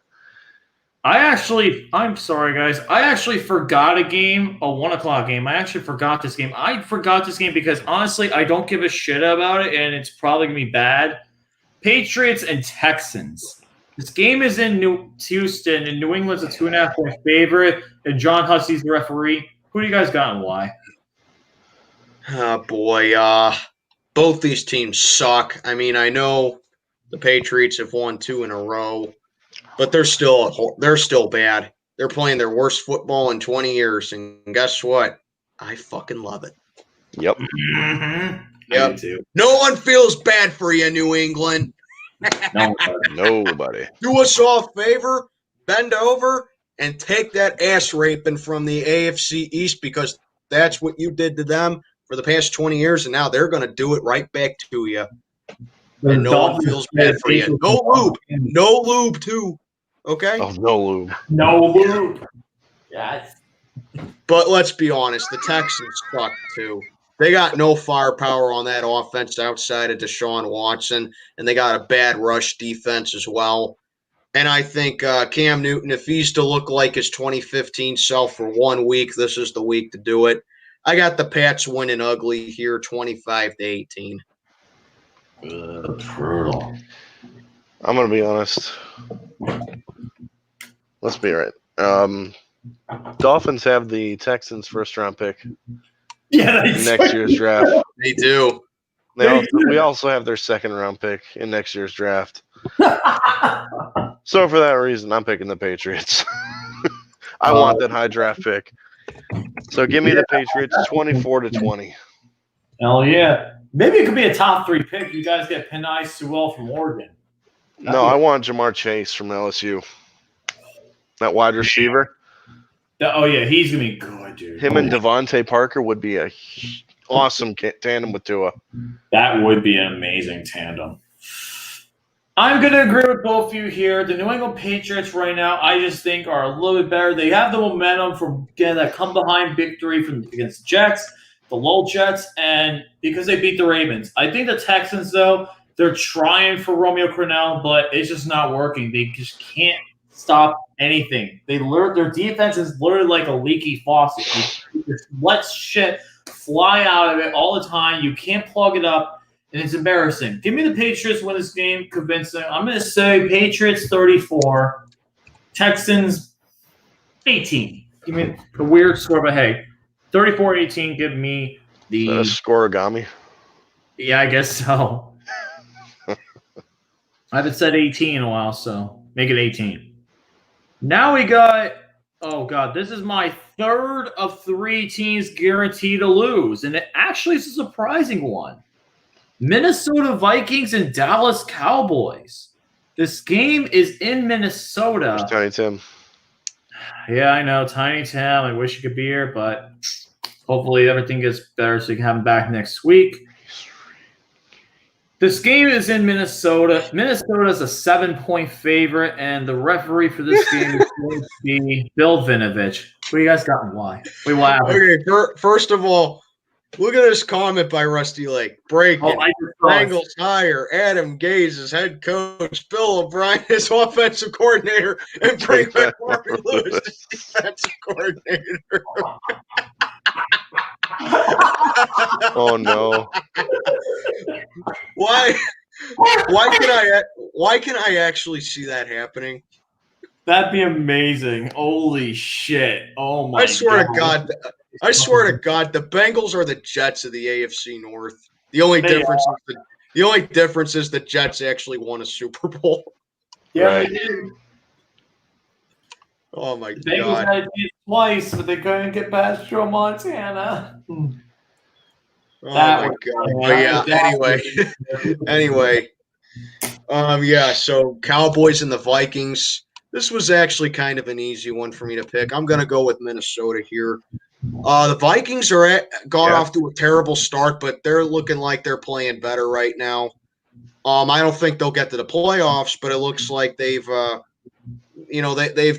A: I'm sorry, guys. I actually forgot a game, a 1 o'clock game. I actually forgot this game. I forgot this game because, honestly, I don't give a shit about it, and it's probably going to be bad. Patriots and Texans. This game is in Houston, and New England's a 2.5-point favorite, and John Hussey's the referee. Who do you guys got and why?
B: Oh, boy. Both these teams suck. I mean, I know the Patriots have won 2 in a row, but they're still bad. They're playing their worst football in 20 years, and guess what? I fucking love it.
C: Yep.
A: Mm-hmm.
B: Yep.
A: I do too.
B: No one feels bad for you, New England.
C: Nobody.
B: Do us all a favor, bend over, and take that ass raping from the AFC East because that's what you did to them for the past 20 years, and now they're going to do it right back to you. And no one feels bad for you. No lube. No lube, too. Okay?
C: Oh, no lube.
A: No lube. Yes.
B: But let's be honest, the Texans suck, too. They got no firepower on that offense outside of Deshaun Watson, and they got a bad rush defense as well. And I think Cam Newton, if he's to look like his 2015 self for 1 week, this is the week to do it. I got the Pats winning ugly here, 25-18.
A: Brutal.
C: I'm going to be honest. Let's be right. Dolphins have the Texans' first-round pick
A: Yeah,
C: in next year's draft.
B: They do.
C: We also have their second-round pick in next year's draft. So for that reason, I'm picking the Patriots. I want that high draft pick. So give me the Patriots 24-20.
A: Hell yeah. Maybe it could be a top 3 pick. You guys get Penei Sewell from Oregon.
C: No, I want Jamar Chase from LSU. That wide receiver.
A: Oh, yeah. He's going to be good, dude.
C: Him and Devontae Parker would be a awesome tandem with Tua.
A: That would be an amazing tandem. I'm going to agree with both of you here. The New England Patriots right now, I just think, are a little bit better. They have the momentum from getting that come-behind victory against the Jets, the Lowell Jets, and because they beat the Ravens. I think the Texans, though, they're trying for Romeo Crennel, but it's just not working. They just can't stop anything. Their defense is literally like a leaky faucet. You just let shit fly out of it all the time. You can't plug it up. And it's embarrassing. Give me the Patriots win this game convincing. I'm going to say Patriots 34, Texans 18. Give me a weird score, but hey, 34-18. Give me the
C: scoregami.
A: Yeah, I guess so. I haven't said 18 in a while, so make it 18. Now we got. Oh God, this is my 3rd of 3 teams guaranteed to lose, and it actually is a surprising one. Minnesota Vikings and Dallas Cowboys. This game is in Minnesota.
C: Tiny Tim.
A: Yeah, I know. Tiny Tim. I wish you could be here, but hopefully everything gets better so you can have him back next week. This game is in Minnesota. Minnesota is a 7-point favorite, and the referee for this game is going to be Bill Vinovich. What do you guys got and why? Wait, what happened?
B: Okay, first of all, look at this comment by Rusty Lake. Breaking. Bengals hire Adam Gase as head coach, Bill O'Brien as offensive coordinator, and bring back Marvin Lewis as defensive coordinator.
C: Oh no.
B: Why? Why can I actually see that happening?
A: That'd be amazing. Holy shit. Oh my
B: I swear
A: God.
B: to God. I swear to God, the Bengals are the Jets of the AFC North. The only
A: They
B: difference is the Jets actually won a Super Bowl.
A: Yeah,
C: Right.
A: they did.
B: Oh my
A: The Bengals
B: God.
A: had it twice, but they couldn't get past Joe Montana.
B: Oh
A: That
B: my
A: was
B: God.
A: funny,
B: But
A: man.
B: yeah, anyway. Yeah, so Cowboys and the Vikings. This was actually kind of an easy one for me to pick. I'm gonna go with Minnesota here. The Vikings got off to a terrible start, but they're looking like they're playing better right now. I don't think they'll get to the playoffs, but it looks like they've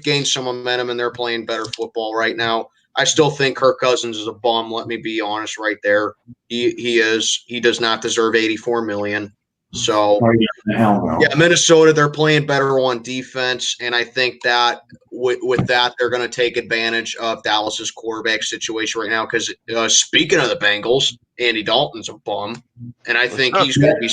B: gained some momentum and they're playing better football right now. I still think Kirk Cousins is a bum. Let me be honest, right there. He is. He does not deserve $84 million. So yeah, Minnesota, they're playing better on defense, and I think that with that, they're going to take advantage of Dallas's quarterback situation right now. Because speaking of the Bengals, Andy Dalton's a bum, and I think he's going to be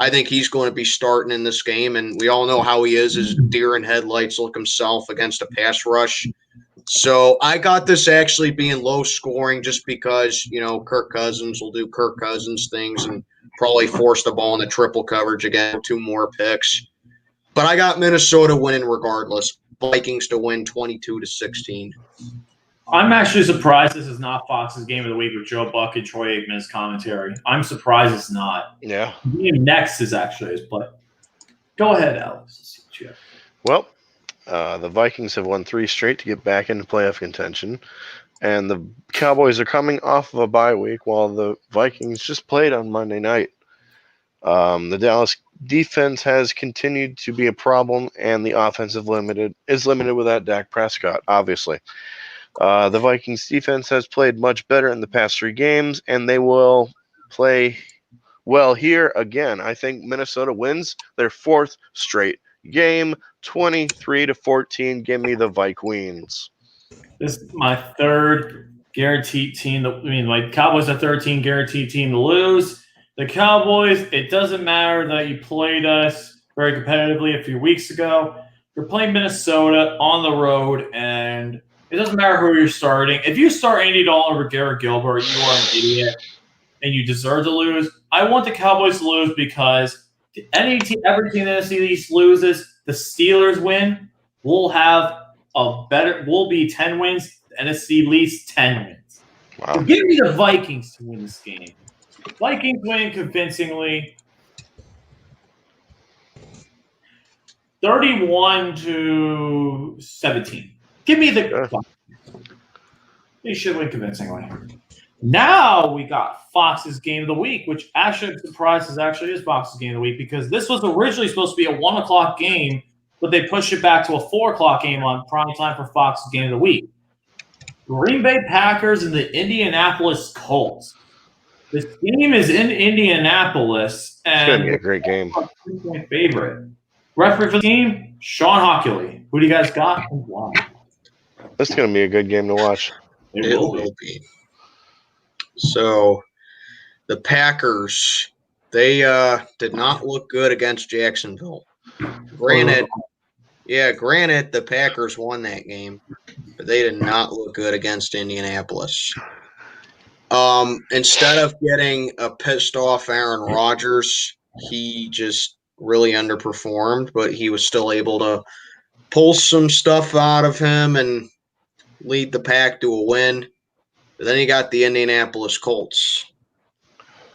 B: I think he's going to be starting in this game, and we all know how he is deer in headlights look himself against a pass rush. So I got this actually being low scoring just because, Kirk Cousins will do Kirk Cousins things and probably force the ball in the triple coverage again, 2 more picks. But I got Minnesota winning regardless. Vikings to win 22-16.
A: I'm actually surprised this is not Fox's Game of the Week with Joe Buck and Troy Aikman's commentary. I'm surprised it's not.
C: Yeah.
A: Next is actually his play. Go ahead, Alex.
C: Well, the Vikings have won 3 straight to get back into playoff contention, and the Cowboys are coming off of a bye week while the Vikings just played on Monday night. The Dallas defense has continued to be a problem, and the offense is limited without Dak Prescott, obviously. The Vikings defense has played much better in the past 3 games, and they will play well here again. I think Minnesota wins their 4th straight game, 23-14. Give me the Vikings.
A: This is my 3rd guaranteed team. My Cowboys are 13 guaranteed team to lose. The Cowboys, it doesn't matter that you played us very competitively a few weeks ago. You're playing Minnesota on the road, and it doesn't matter who you're starting. If you start Andy Dalton over Garrett Gilbert, you are an idiot, and you deserve to lose. I want the Cowboys to lose because every team in the NFC East loses. The Steelers win. We'll be 10 wins. The NFC least 10 wins.
C: Wow.
A: So give me the Vikings to win this game. Vikings win convincingly. 31-17. Give me the Vikings. They should win convincingly. Now we got Fox's Game of the Week, which actually I'm surprised is Fox's Game of the Week because this was originally supposed to be a 1 o'clock game, but they pushed it back to a 4 o'clock game on prime time for Fox's Game of the Week. Green Bay Packers and the Indianapolis Colts. This game is in Indianapolis, and
C: it's going to be a great game.
A: 2-point favorite. Referee for the game, Sean Hockley. Who do you guys got and why?
C: This is going to be a good game to watch.
B: It will be. So, the Packers, they did not look good against Jacksonville. Granted, the Packers won that game, but they did not look good against Indianapolis. Instead of getting a pissed off Aaron Rodgers, he just really underperformed, but he was still able to pull some stuff out of him and lead the Pack to a win. But then you got the Indianapolis Colts.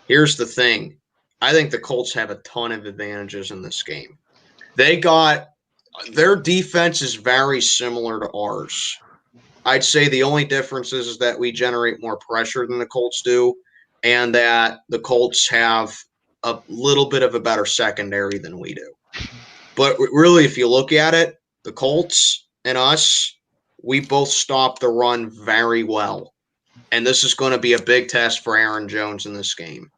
B: Here's the thing. I think the Colts have a ton of advantages in this game. Their defense is very similar to ours. I'd say the only difference is that we generate more pressure than the Colts do, and that the Colts have a little bit of a better secondary than we do. But really, if you look at it, the Colts and us, we both stop the run very well. And this is going to be a big test for Aaron Jones in this game.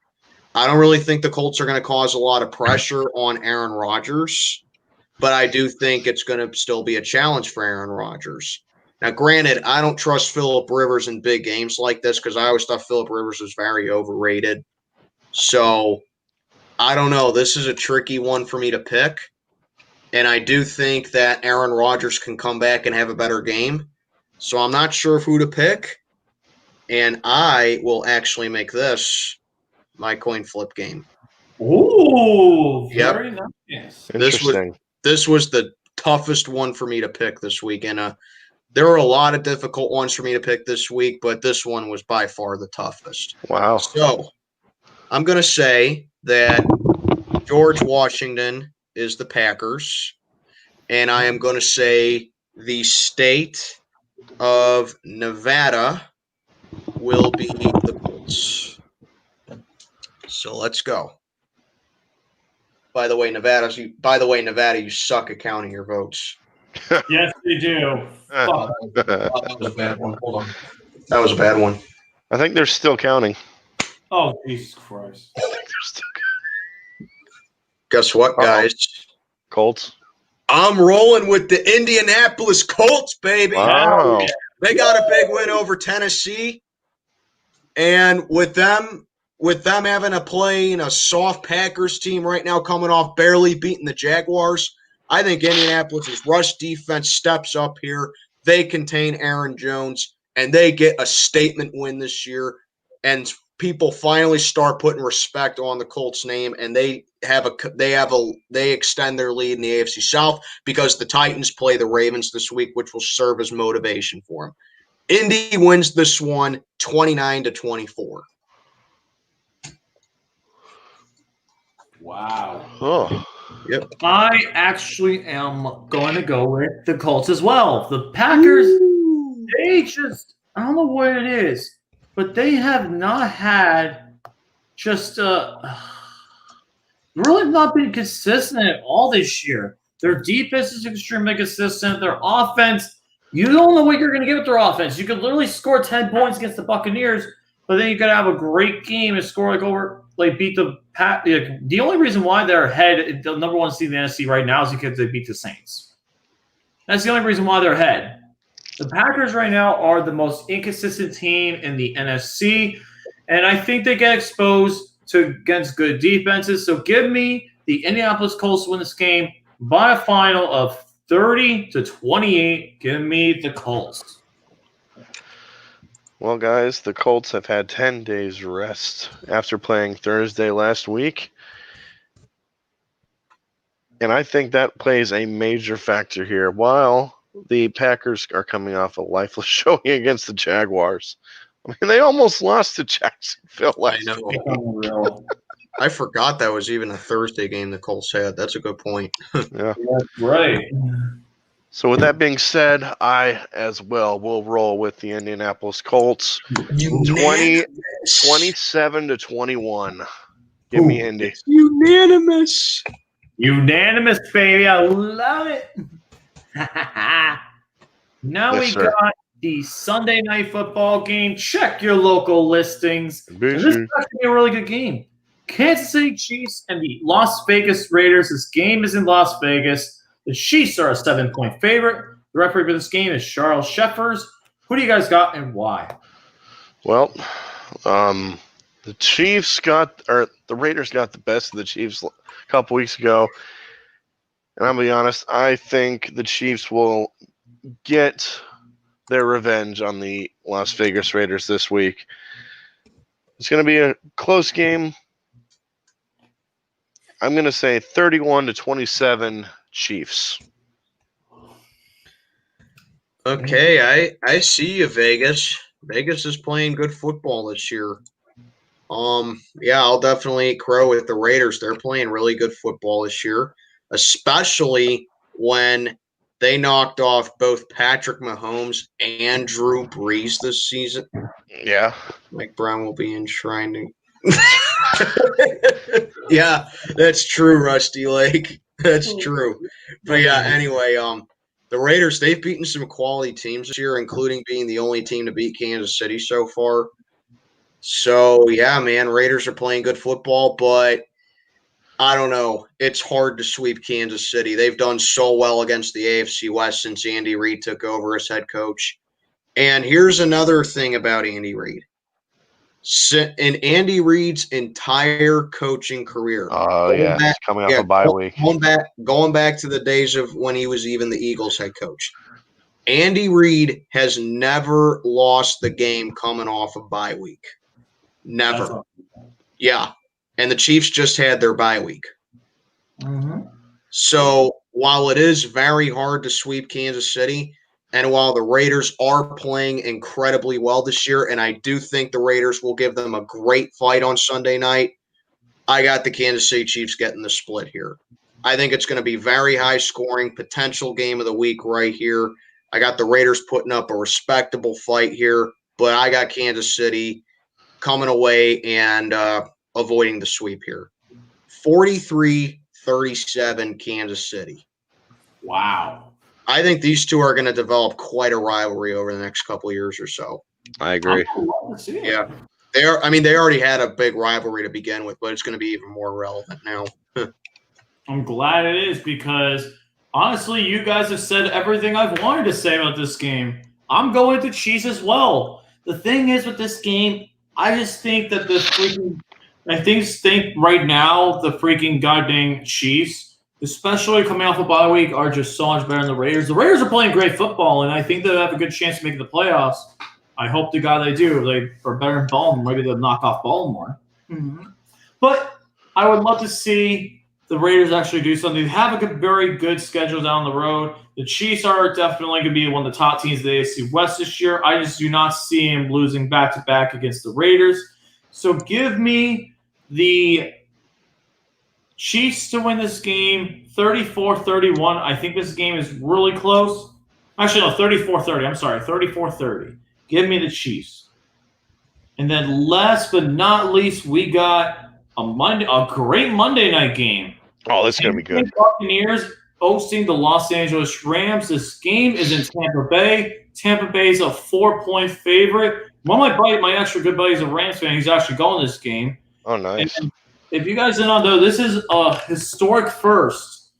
B: I don't really think the Colts are going to cause a lot of pressure on Aaron Rodgers, but I do think it's going to still be a challenge for Aaron Rodgers. Now, granted, I don't trust Phillip Rivers in big games like this because I always thought Phillip Rivers was very overrated. So, I don't know. This is a tricky one for me to pick. And I do think that Aaron Rodgers can come back and have a better game. So, I'm not sure of who to pick. And I will actually make this my coin flip game.
A: Ooh, very nice.
C: Interesting.
B: This was the toughest one for me to pick this week. And there were a lot of difficult ones for me to pick this week, but this one was by far the toughest.
C: Wow.
B: So I'm going to say that George Washington is the Packers, and I am going to say the state of Nevada will be the Colts. So let's go. By the way, Nevada, you suck at counting your votes.
A: Yes, they do. Fuck.
B: That was a bad one. Hold on. That was a bad one.
C: I think they're still counting.
A: Oh, Jesus Christ.
C: I think they're still
B: Guess what, guys?
C: Colts.
B: I'm rolling with the Indianapolis Colts, baby.
C: Wow.
B: They got a big win over Tennessee. And with them having to play in a soft Packers team right now, coming off barely beating the Jaguars, I think Indianapolis' rush defense steps up here. They contain Aaron Jones, and they get a statement win this year. And people finally start putting respect on the Colts name, and they extend their lead in the AFC South because the Titans play the Ravens this week, which will serve as motivation for them. Indy wins this one 29-24.
A: Wow.
C: Oh.
B: Yep.
A: I actually am going to go with the Colts as well. The Packers, they just, I don't know what it is, but they have not had really not been consistent at all this year. Their defense is extremely consistent. Their offense, you don't know what you're going to get with their offense. You could literally score 10 points against the Buccaneers, but then you got to have a great game and score beat the Pat. The only reason why they're ahead, the number one seed in the NFC right now, is because they beat the Saints. That's the only reason why they're ahead. The Packers right now are the most inconsistent team in the NFC, and I think they get exposed against good defenses. So give me the Indianapolis Colts to win this game by a final of 30-28. Give me the Colts.
C: Well, guys, the Colts have had 10 days rest after playing Thursday last week. And I think that plays a major factor here. While the Packers are coming off a lifeless showing against the Jaguars. I mean, they almost lost to Jacksonville last week.
B: I forgot that was even a Thursday game the Colts had. That's a good point.
C: Yeah.
A: That's right.
C: So with that being said, I as well will roll with the Indianapolis Colts. 27-21. Give me Indy.
B: Unanimous.
A: Unanimous, baby. I love it. Now
C: Yes,
A: we
C: sir.
A: got the Sunday night football game. Check your local listings. And this is actually a really good game. Kansas City Chiefs and the Las Vegas Raiders. This game is in Las Vegas. The Chiefs are a 7-point favorite. The referee for this game is Charles Sheffers. Who do you guys got and why?
C: Well, the Raiders got the best of the Chiefs a couple weeks ago. And I'll be honest, I think the Chiefs will get their revenge on the Las Vegas Raiders this week. It's going to be a close game. I'm going to say 31-27 Chiefs.
B: Okay, I see you, Vegas. Vegas is playing good football this year. Yeah, I'll definitely crow with the Raiders. They're playing really good football this year, especially when they knocked off both Patrick Mahomes and Drew Brees this season.
C: Yeah.
B: Mike Brown will be enshrined. Yeah, that's true, Rusty Lake. That's true. But yeah, anyway, the Raiders, they've beaten some quality teams this year, including being the only team to beat Kansas City so far. So, yeah, man, Raiders are playing good football, but I don't know. It's hard to sweep Kansas City. They've done so well against the AFC West since Andy Reid took over as head coach. And here's another thing about Andy Reid. In Andy Reid's entire coaching career,
C: Oh, yes. Coming off a bye week.
B: Going back to the days of when he was even the Eagles head coach. Andy Reid has never lost the game coming off a bye week. Never. Yeah. And the Chiefs just had their bye week.
A: Mm-hmm.
B: So while it is very hard to sweep Kansas City, and while the Raiders are playing incredibly well this year, and I do think the Raiders will give them a great fight on Sunday night, I got the Kansas City Chiefs getting the split here. I think it's going to be very high scoring, potential game of the week right here. I got the Raiders putting up a respectable fight here, but I got Kansas City coming away and avoiding the sweep here. 43-37 Kansas City.
A: Wow.
B: I think these two are going to develop quite a rivalry over the next couple of years or so.
C: I agree.
B: Yeah. They already had a big rivalry to begin with, but it's going to be even more relevant now.
A: I'm glad it is because, honestly, you guys have said everything I've wanted to say about this game. I'm going to Chiefs as well. The thing is with this game, I just think that right now the freaking goddamn Chiefs, especially coming off a bye week, are just so much better than the Raiders. The Raiders are playing great football, and I think they have a good chance of making the playoffs. I hope to God they do. They are better than Baltimore. Maybe they'll knock off Baltimore. Mm-hmm. But I would love to see the Raiders actually do something. They have a very good schedule down the road. The Chiefs are definitely going to be one of the top teams of the AFC West this year. I just do not see them losing back-to-back against the Raiders. So give me the Chiefs to win this game 34-31. I think this game is really close. Actually, no, 34-30. I'm sorry, 34-30. Give me the Chiefs. And then last but not least, we got a great Monday night game.
C: Oh, this is going to be good.
A: Buccaneers hosting the Los Angeles Rams. This game is in Tampa Bay. Tampa Bay is a 4-point favorite. One of my actual good buddies, a Rams fan, he's actually going to this game.
C: Oh, nice.
A: And if you guys didn't know, this is a historic first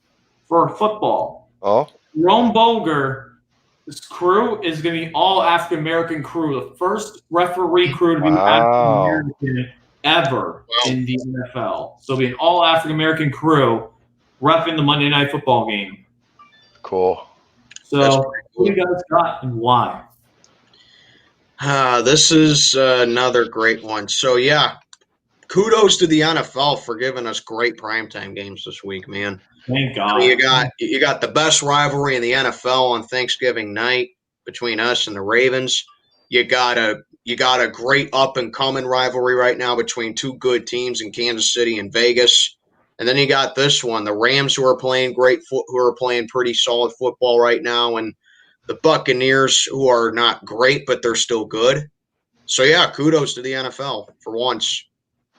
A: for football.
C: Oh?
A: Rome Boger, his crew is going to be all African-American crew. The first referee crew to be African-American ever in the NFL. So it'll be an all African-American crew repping the Monday Night Football game.
C: Cool.
A: So who you guys got and why?
B: This is another great one. So, yeah, kudos to the NFL for giving us great primetime games this week, man.
A: Thank God.
B: You got the best rivalry in the NFL on Thanksgiving night between us and the Ravens. You got a great up and coming rivalry right now between two good teams in Kansas City and Vegas. And then you got this one, the Rams who are playing who are playing pretty solid football right now, and the Buccaneers who are not great, but they're still good. So yeah, kudos to the NFL for once.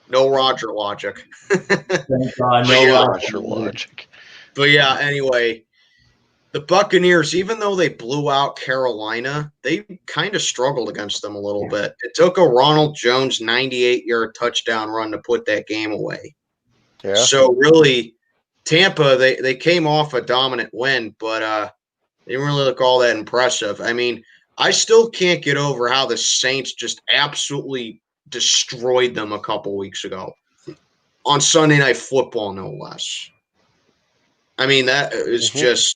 B: No Roger logic.
A: Thank God, no Roger logic.
B: But yeah, anyway, the Buccaneers, even though they blew out Carolina, they kind of struggled against them a little bit. It took a Ronald Jones 98-yard touchdown run to put that game away.
C: Yeah.
B: So really, Tampa, they came off a dominant win, but they didn't really look all that impressive. I mean, I still can't get over how the Saints just absolutely destroyed them a couple weeks ago on Sunday Night Football, no less. I mean, that is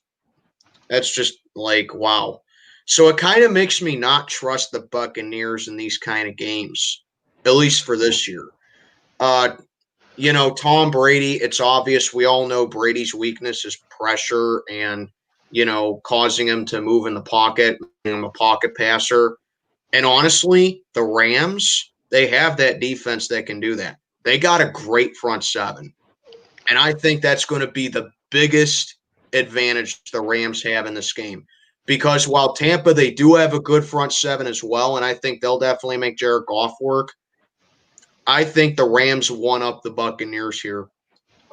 B: that's just like, wow. So it kind of makes me not trust the Buccaneers in these kind of games, at least for this year. Tom Brady, it's obvious. We all know Brady's weakness is pressure and, causing him to move in the pocket, being a pocket passer. And honestly, the Rams, they have that defense that can do that. They got a great front seven. And I think that's going to be the biggest advantage the Rams have in this game. Because while Tampa, they do have a good front seven as well, and I think they'll definitely make Jared Goff work, I think the Rams one up the Buccaneers here.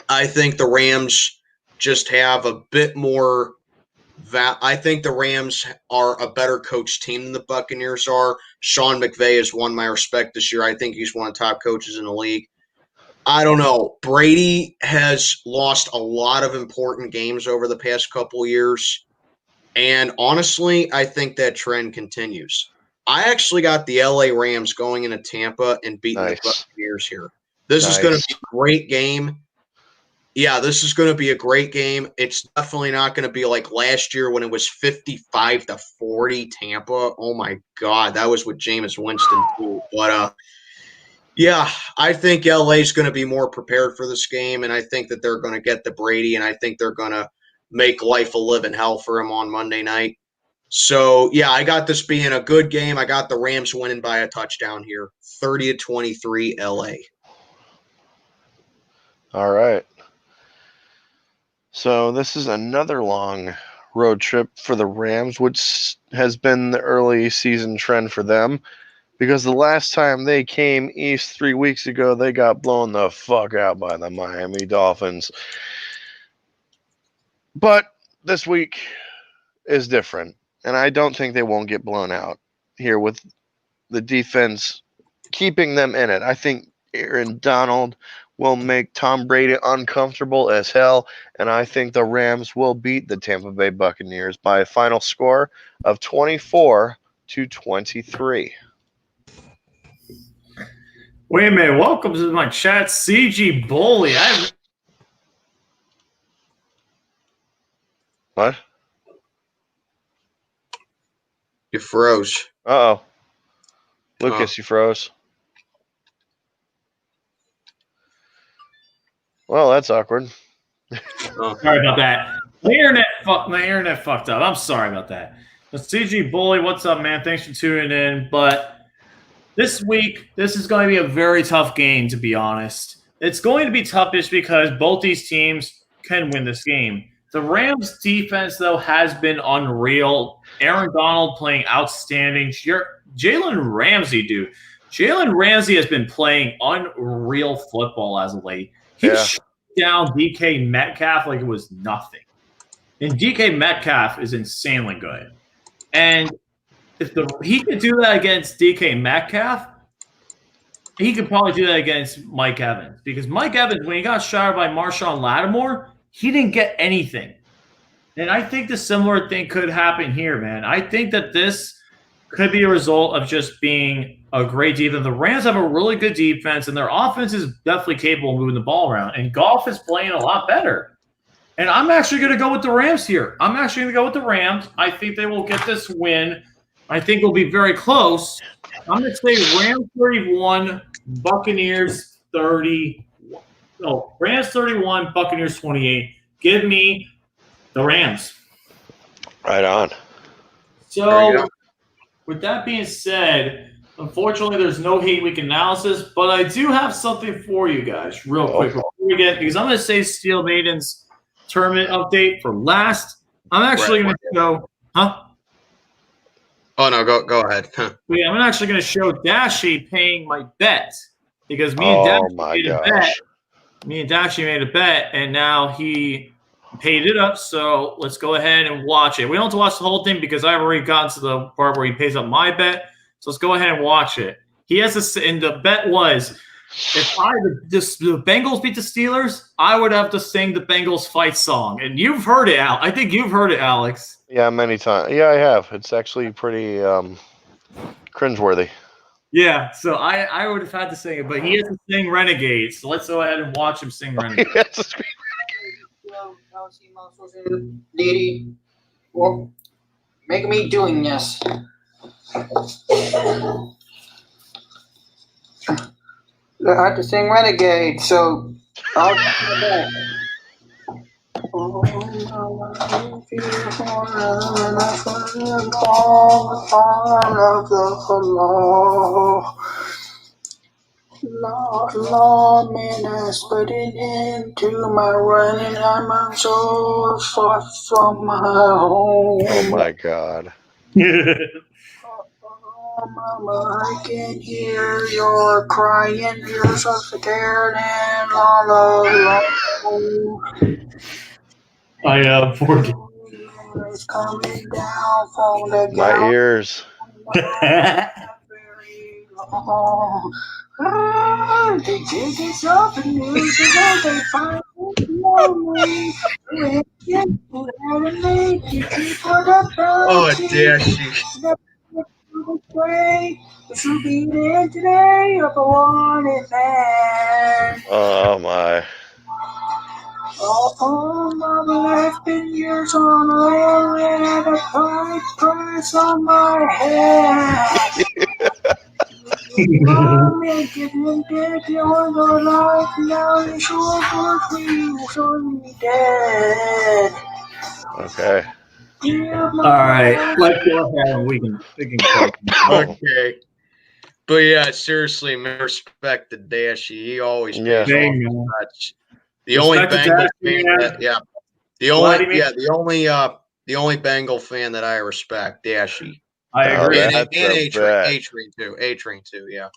B: I think the Rams just have a bit more I think the Rams are a better coached team than the Buccaneers are. Sean McVay has won my respect this year. I think he's one of the top coaches in the league. I don't know. Brady has lost a lot of important games over the past couple years. And honestly, I think that trend continues. I actually got the LA Rams going into Tampa and beating the Buccaneers here. This is going to be a great game. Yeah, this is going to be a great game. It's definitely not going to be like last year when it was 55-40 Tampa. Oh my God, that was with Jameis Winston too. But yeah, I think LA is going to be more prepared for this game, and I think that they're going to get the Brady, and I think they're going to make life a living hell for him on Monday night. So yeah, I got this being a good game. I got the Rams winning by a touchdown here, 30-23 LA.
C: All right. So this is another long road trip for the Rams, which has been the early season trend for them. Because the last time they came east 3 weeks ago, they got blown the fuck out by the Miami Dolphins. But this week is different. And I don't think they won't get blown out here with the defense keeping them in it. I think Aaron Donald will make Tom Brady uncomfortable as hell. And I think the Rams will beat the Tampa Bay Buccaneers by a final score of 24-23.
A: Wait a minute. Welcome to my chat, CG Bully.
C: What?
B: You froze.
C: Uh-oh. Lucas, you froze. Well, that's awkward.
A: Sorry about that. My internet fucked up. I'm sorry about that. But CG Bully, what's up, man? Thanks for tuning in. But this week, this is going to be a very tough game, to be honest. It's going to be tough just because both these teams can win this game. The Rams' defense, though, has been unreal. Aaron Donald playing outstanding. Jalen Ramsey, dude. Jalen Ramsey has been playing unreal football as of late. He shut down DK Metcalf like it was nothing. And DK Metcalf is insanely good. And if he could do that against DK Metcalf, he could probably do that against Mike Evans. Because Mike Evans, when he got shot by Marshawn Lattimore, he didn't get anything. And I think the similar thing could happen here, man. I think that this could be a result of just being a great defense. The Rams have a really good defense, and their offense is definitely capable of moving the ball around. And Goff is playing a lot better. And I'm actually going to go with the Rams here. I'm actually going to go with the Rams. I think they will get this win. I think it'll be very close. I'm going to say Rams 31, Buccaneers 30. No, Rams 31, Buccaneers 28. Give me the Rams.
C: Right on.
A: So, with that being said, unfortunately, there's no hate week analysis, but I do have something for you guys real quick before we get, because I'm going to say Steel Maiden's tournament update for last. I'm actually going to show,
B: Oh, no, go ahead.
A: Yeah, I'm actually going to show Dashi paying my bet, because me and Dashi made a bet, and now he paid it up. So let's go ahead and watch it. We don't have to watch the whole thing because I've already gotten to the part where he pays up my bet. So let's go ahead and watch it. He has and the bet was, if the Bengals beat the Steelers, I would have to sing the Bengals fight song. And you've heard it, Al. I think you've heard it, Alex.
C: Yeah, many times. Yeah, I have. It's actually pretty cringeworthy.
A: Yeah, so I would have had to sing it, but he has to sing Renegade. So let's go ahead and watch him sing Renegade.
C: He has to sing
D: Didi, well, make me doing this. I had to sing Renegade, so I'll do that. Lord, man, I put it into my running. I'm so far from my home.
C: Oh my God.
D: Oh, Mama, I can hear your crying. You're so scared and all alone.
A: I forget.
D: It's coming down from the
C: My ears.
D: very long. They dig it up and news and then they find it lonely. They get put out and make it for the
B: Oh,
D: bounty.
B: Dashy.
D: This will be the end today of a wanted man.
C: Oh my.
D: Oh, mama, I've been years on a land and a price on my head. Mommy, getting dead, you're alive, now you're sure for you, so you're dead.
C: Okay.
A: All right, let's go ahead and we can close.
B: Okay. But yeah, seriously, man, respect to Dashy. He always
C: Yeah.
B: pays
A: Hey,
B: off
A: man.
B: much. The only
A: Respect to
B: Bengal
A: Dashy,
B: fan
A: man.
B: that, yeah. The only Bengal fan that I respect, Dashy.
A: I
C: Oh,
A: agree.
C: that-
B: And
C: That's a
B: A-Train,
C: bet.
B: A-Train too. A-Train too, yeah.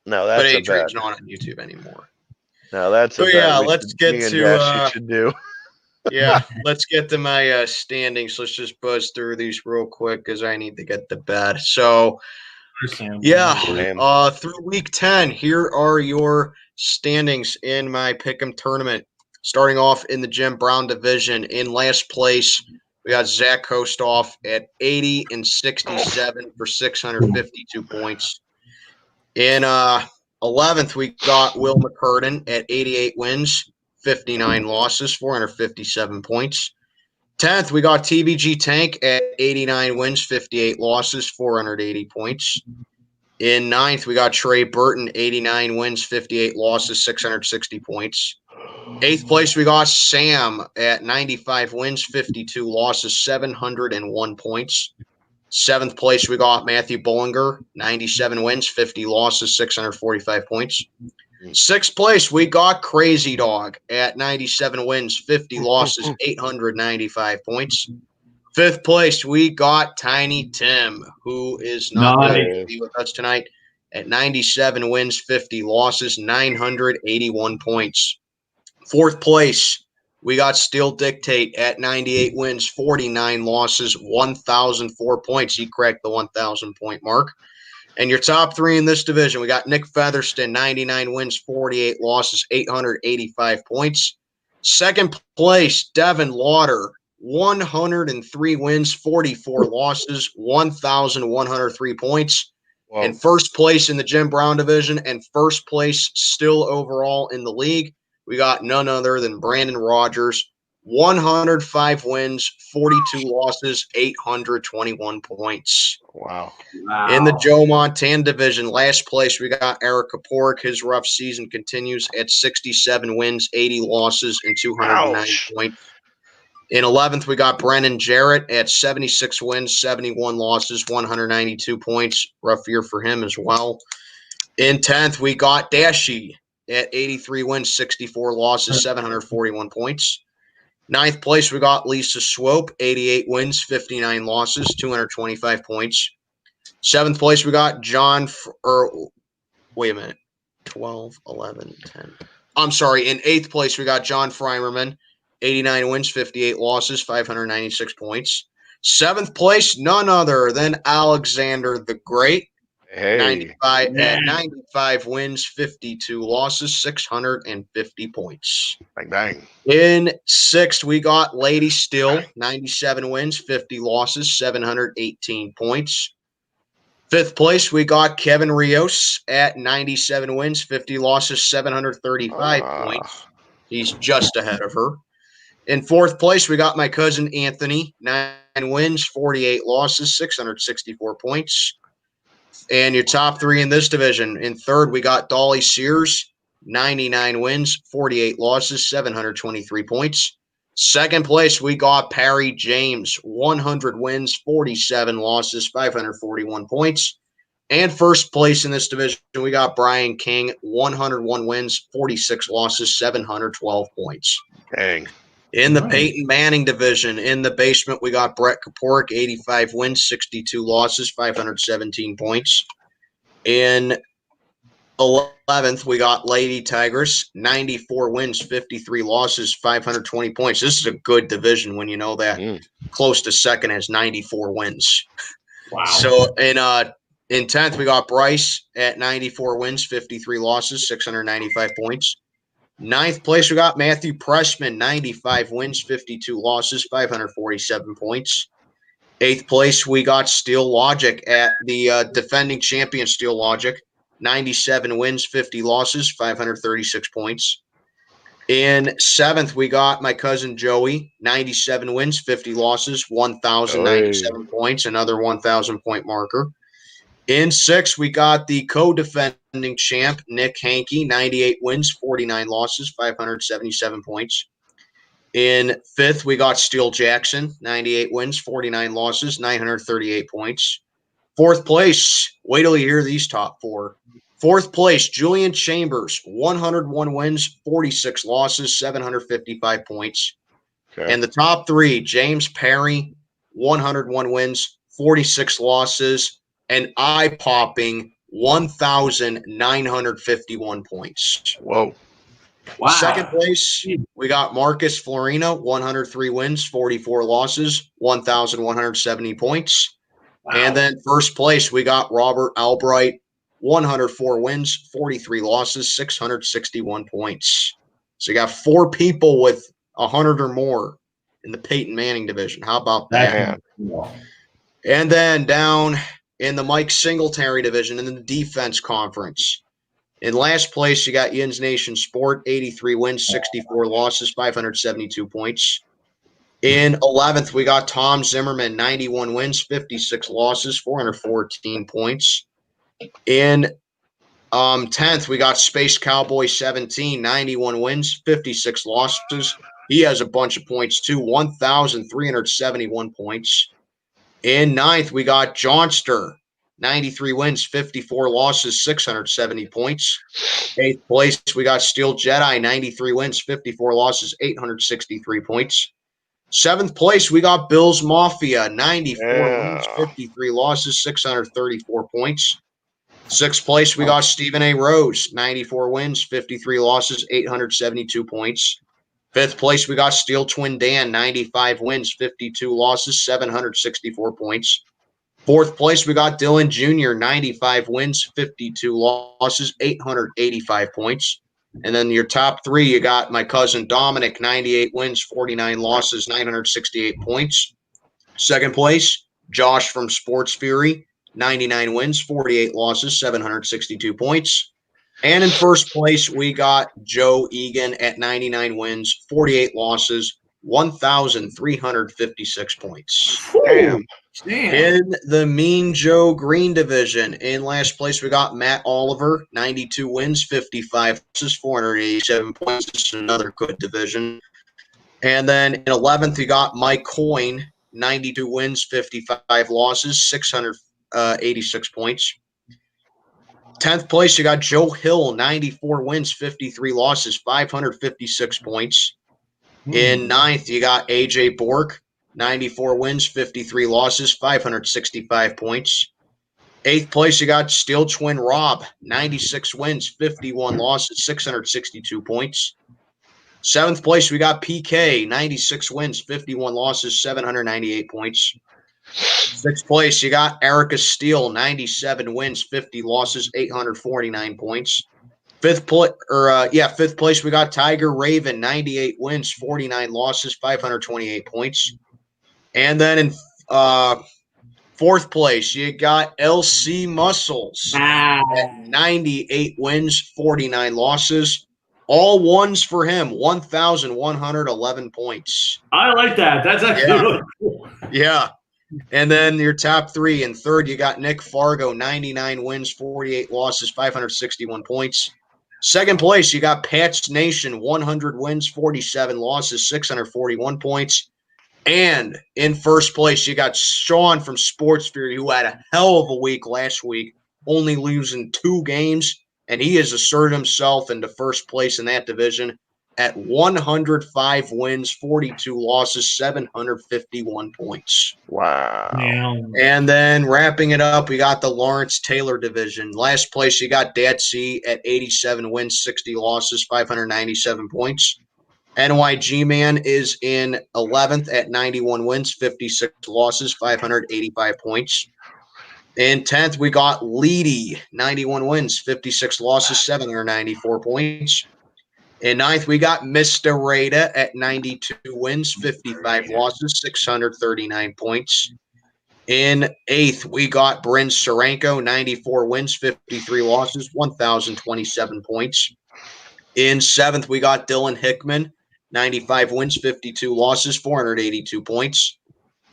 C: No,
B: But
C: that's a bet.
B: A-Train's not on YouTube anymore.
C: No, that's a
B: But
C: bet.
B: yeah,
C: me
B: get
C: and
B: to,
C: Dashy should do.
B: Yeah, let's get to my standings. Let's just buzz through these real quick because I need to get to bed. So, yeah,
C: Same.
B: through week 10, here are your standings in my Pick'em tournament. Starting off in the Jim Brown division, in last place, we got Zach Kostoff at 80 and 67 for 652 points. In 11th, we got Will McCurden at 88 wins, 59 losses, 457 points. 10th, we got TBG Tank at 89 wins, 58 losses, 480 points. In 9th, we got Trey Burton, 89 wins, 58 losses, 660 points. 8th place, we got Sam at 95 wins, 52 losses, 701 points. 7th place, we got Matthew Bollinger, 97 wins, 50 losses, 645 points. 6th place, we got Crazy Dog at 97 wins, 50 losses, 895 points. 5th place, we got Tiny Tim, who is not able to be with us tonight, at 97 wins, 50 losses, 981 points. 4th place, we got Still Dictate at 98 wins, 49 losses, 1,004 points. He cracked the 1,000 point mark. And your top three in this division, we got Nick Featherston, 99 wins, 48 losses, 885 points. 2nd place, Devin Lauder, 103 wins, 44 losses, 1,103 points.
C: Whoa.
B: And 1st place in the Jim Brown division and 1st place still overall in the league, we got none other than Brandon Rogers, 105 wins, 42 losses, 821 points.
C: Wow.
B: In the Joe Montana division, last place, we got Eric Kaporik. His rough season continues at 67 wins, 80 losses, and 209 points. In 11th, we got Brennan Jarrett at 76 wins, 71 losses, 192 points. Rough year for him as well. In 10th, we got Dashy at 83 wins, 64 losses, 741 points. 9th place, we got Lisa Swope, 88 wins, 59 losses, 225 points. 7th place, we got John wait a minute. 12, 11, 10. I'm sorry. In 8th place, we got John Freimerman, 89 wins, 58 losses, 596 points. 7th place, none other than Alexander the Great.
C: Hey.
B: 95 wins, 52 losses, 650 points.
C: Bang, bang.
B: In 6th, we got Lady Still, 97 wins, 50 losses, 718 points. 5th place, we got Kevin Rios at 97 wins, 50 losses, 735 points. He's just ahead of her. In 4th place, we got my cousin Anthony, 9 wins, 48 losses, 664 points. And your top three in this division. In 3rd, we got Dolly Sears, 99 wins, 48 losses, 723 points. 2nd place, we got Perry James, 100 wins, 47 losses, 541 points. And 1st place in this division, we got Brian King, 101 wins, 46 losses, 712 points.
C: Dang.
B: In the Peyton Manning division, in the basement, we got Brett Kaporik, 85 wins, 62 losses, 517 points. In 11th, we got Lady Tigress, 94 wins, 53 losses, 520 points. This is a good division when you know that. Close to second has 94 wins.
A: Wow.
B: So In 10th, we got Bryce at 94 wins, 53 losses, 695 points. 9th place, we got Matthew Pressman, 95 wins, 52 losses, 547 points. 8th place, we got Steel Logic at the defending champion Steel Logic, 97 wins, 50 losses, 536 points. In 7th, we got my cousin Joey, 97 wins, 50 losses, 1,097 points, another 1,000-point marker. In 6th, we got the co-defending champ, Nick Hankey, 98 wins, 49 losses, 577 points. In 5th, we got Steel Jackson, 98 wins, 49 losses, 938 points. 4th place, wait till you hear these top 4. 4th place, Julian Chambers, 101 wins, 46 losses, 755 points.
C: Okay.
B: And the top 3, James Perry, 101 wins, 46 losses, and eye-popping 1,951 points.
C: Whoa.
A: Wow.
B: Second place, we got Marcus Florina, 103 wins, 44 losses, 1,170 points.
A: Wow.
B: And then first place, we got Robert Albright, 104 wins, 43 losses, 661 points. So you got 4 people with 100 or more in the Peyton Manning division. How about that? And then down in the Mike Singletary division in the defense conference. In last place, you got Yins Nation Sport, 83 wins, 64 losses, 572 points. In 11th, we got Tom Zimmerman, 91 wins, 56 losses, 414 points. In 10th, we got Space Cowboy 17, 91 wins, 56 losses. He has a bunch of points too, 1,371 points. In 9th, we got Johnster, 93 wins, 54 losses, 670 points. 8th place, we got Steel Jedi, 93 wins, 54 losses, 863 points. 7th place, we got Bills Mafia, 94 wins, 53 losses, 634 points. 6th place, we got Stephen A. Rose, 94 wins, 53 losses, 872 points. 5th place, we got Steel Twin Dan, 95 wins, 52 losses, 764 points. 4th place, we got Dylan Jr., 95 wins, 52 losses, 885 points. And then your top 3, you got my cousin Dominic, 98 wins, 49 losses, 968 points. 2nd place, Josh from Sports Fury, 99 wins, 48 losses, 762 points. And in 1st place, we got Joe Egan at 99 wins, 48 losses, 1,356 points.
C: Damn.
B: In the Mean Joe Green division, in last place, we got Matt Oliver, 92 wins, 55 losses, 487 points. This is another good division. And then in 11th, we got Mike Coyne, 92 wins, 55 losses, 686 points. 10th place, you got Joe Hill, 94 wins, 53 losses, 556 points. In 9th, you got AJ Bork, 94 wins, 53 losses, 565 points. 8th place, you got Steel Twin Rob, 96 wins, 51 losses, 662 points. 7th place, we got PK, 96 wins, 51 losses, 798 points. 6th place, you got Erica Steele, 97 wins, 50 losses, 849 points. 5th place, we got Tiger Raven, 98 wins, 49 losses, 528 points. And then in 4th place, you got LC Muscles at 98 wins, 49 losses. All ones for him, 1,111 points.
A: I like that. That's actually really cool.
B: Yeah. And then your top 3. In 3rd, you got Nick Fargo, 99 wins, 48 losses, 561 points. 2nd place, you got Pats Nation, 100 wins, 47 losses, 641 points. And in 1st place, you got Sean from Sports Fury, who had a hell of a week last week, only losing 2 games. And he has asserted himself into 1st place in that division at 105 wins, 42 losses, 751 points.
C: Wow.
A: Damn.
B: And then wrapping it up, we got the Lawrence Taylor division. Last place, you got Dad C at 87 wins, 60 losses, 597 points. NYG Man is in 11th at 91 wins, 56 losses, 585 points. In 10th, we got Leedy, 91 wins, 56 losses, 794 points. In 9th, we got Mr. Rada at 92 wins, 55 losses, 639 points. In 8th, we got Bryn Serenko, 94 wins, 53 losses, 1,027 points. In 7th, we got Dylan Hickman, 95 wins, 52 losses, 482 points.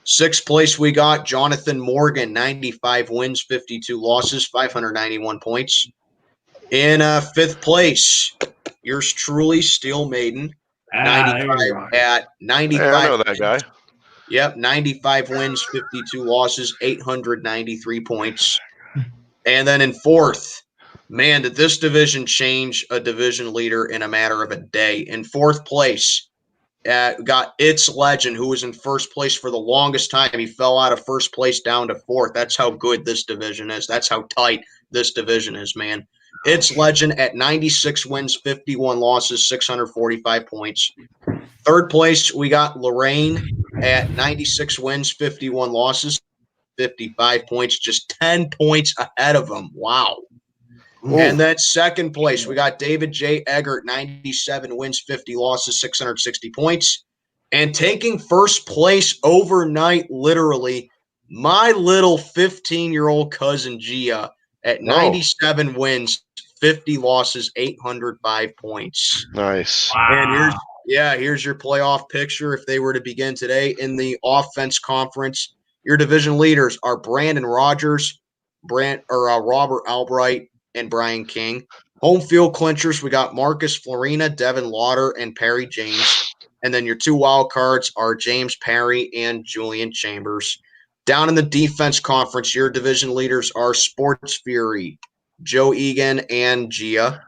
B: 6th place, we got Jonathan Morgan, 95 wins, 52 losses, 591 points. In 5th place, yours truly, Steel Maiden, 95 at 95.
C: Hey, I know that guy.
B: Yep, 95 wins, 52 losses, 893 points. And then in 4th, man, did this division change a division leader in a matter of a day. In 4th place, got It's Legend, who was in first place for the longest time. He fell out of first place down to 4th. That's how good this division is. That's how tight this division is, man. It's Legend at 96 wins, 51 losses, 645 points. 3rd place, we got Lorraine at 96 wins, 51 losses, 55 points, just 10 points ahead of him. Wow. Ooh. And then 2nd place, we got David J. Eggert, 97 wins, 50 losses, 660 points. And taking first place overnight, literally, my little 15-year-old cousin Gia at 97 wins, 50 losses, 805 points.
C: Nice.
B: Wow. And here's your playoff picture if they were to begin today. In the offense conference, your division leaders are Brandon Rogers, Robert Albright, and Brian King. Home field clinchers, we got Marcus Florina, Devin Lauder, and Perry James. And then your 2 wild cards are James Perry and Julian Chambers. Down in the defense conference, your division leaders are Sports Fury, Joe Egan, and Gia.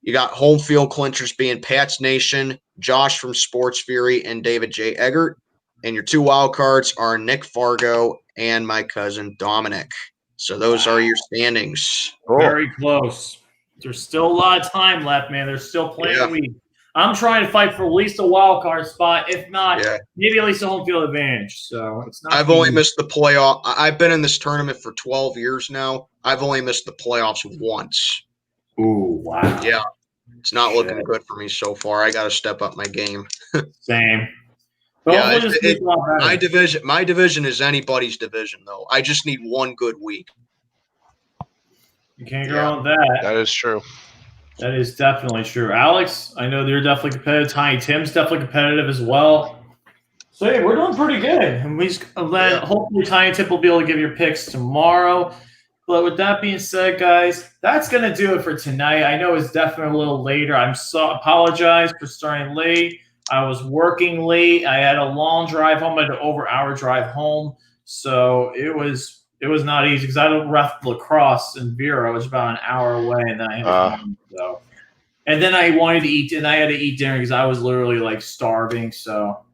B: You got home field clinchers being Pats Nation, Josh from Sports Fury, and David J. Eggert. And your 2 wild cards are Nick Fargo and my cousin Dominic. So those are your standings.
A: Very close. There's still a lot of time left, man. There's still plenty of week. I'm trying to fight for at least a wild card spot. If not, maybe at least a home field advantage. So it's not.
B: I've only missed the playoff. I've been in this tournament for 12 years now. I've only missed the playoffs once.
A: Ooh, wow.
B: Yeah. It's not looking good for me so far. I got to step up my game.
A: Same.
B: My division is anybody's division, though. I just need one good week.
A: You can't go wrong with that.
C: That is true.
A: That is definitely true. Alex, I know you're definitely competitive. Tiny Tim's definitely competitive as well. So, hey, we're doing pretty good. And hopefully Tiny Tim will be able to give your picks tomorrow. But with that being said, guys, that's going to do it for tonight. I know it's definitely a little later. Apologize for starting late. I was working late. I had a long drive home. I had an over-hour drive home. So it was not easy because I had to ref lacrosse in Vero. It was about an hour away. And then I had to and then I wanted to eat, and I had to eat dinner because I was literally like starving. So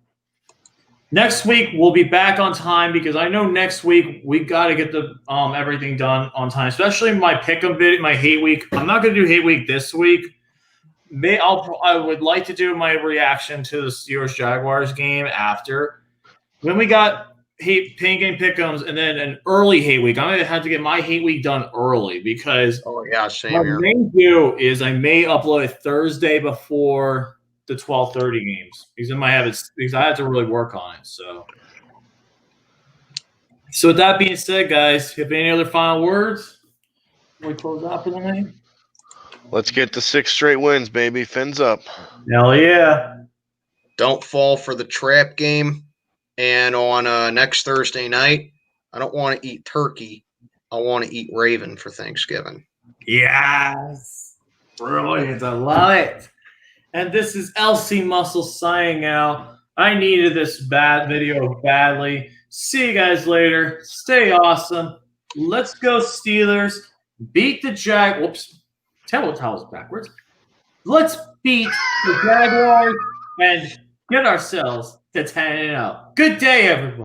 A: next week we'll be back on time because I know next week we got to get the everything done on time, especially my pick'em video, my hate week. I'm not going to do hate week this week. I would like to do my reaction to the Steelers Jaguars game after. When we got pain game pick'ems and then an early hate week, I'm gonna have to get my hate week done early because
B: same
A: what
B: here.
A: I may do is I may upload it Thursday before the 12:30 games because I have to really work on it. So with that being said, guys, if you have any other final words, we close out for the night.
C: Let's get the 6 straight wins, baby. Fins up.
A: Hell yeah.
B: Don't fall for the trap game. And on next Thursday night, I don't want to eat turkey. I want to eat Raven for Thanksgiving.
A: Yes. Brilliant. I love it. And this is LC Muscle signing out. I needed this video badly. See you guys later. Stay awesome. Let's go Steelers. Beat the Whoops. Towels backwards. Let's beat the Jaguars and get ourselves to 10-0. Good day, everyone.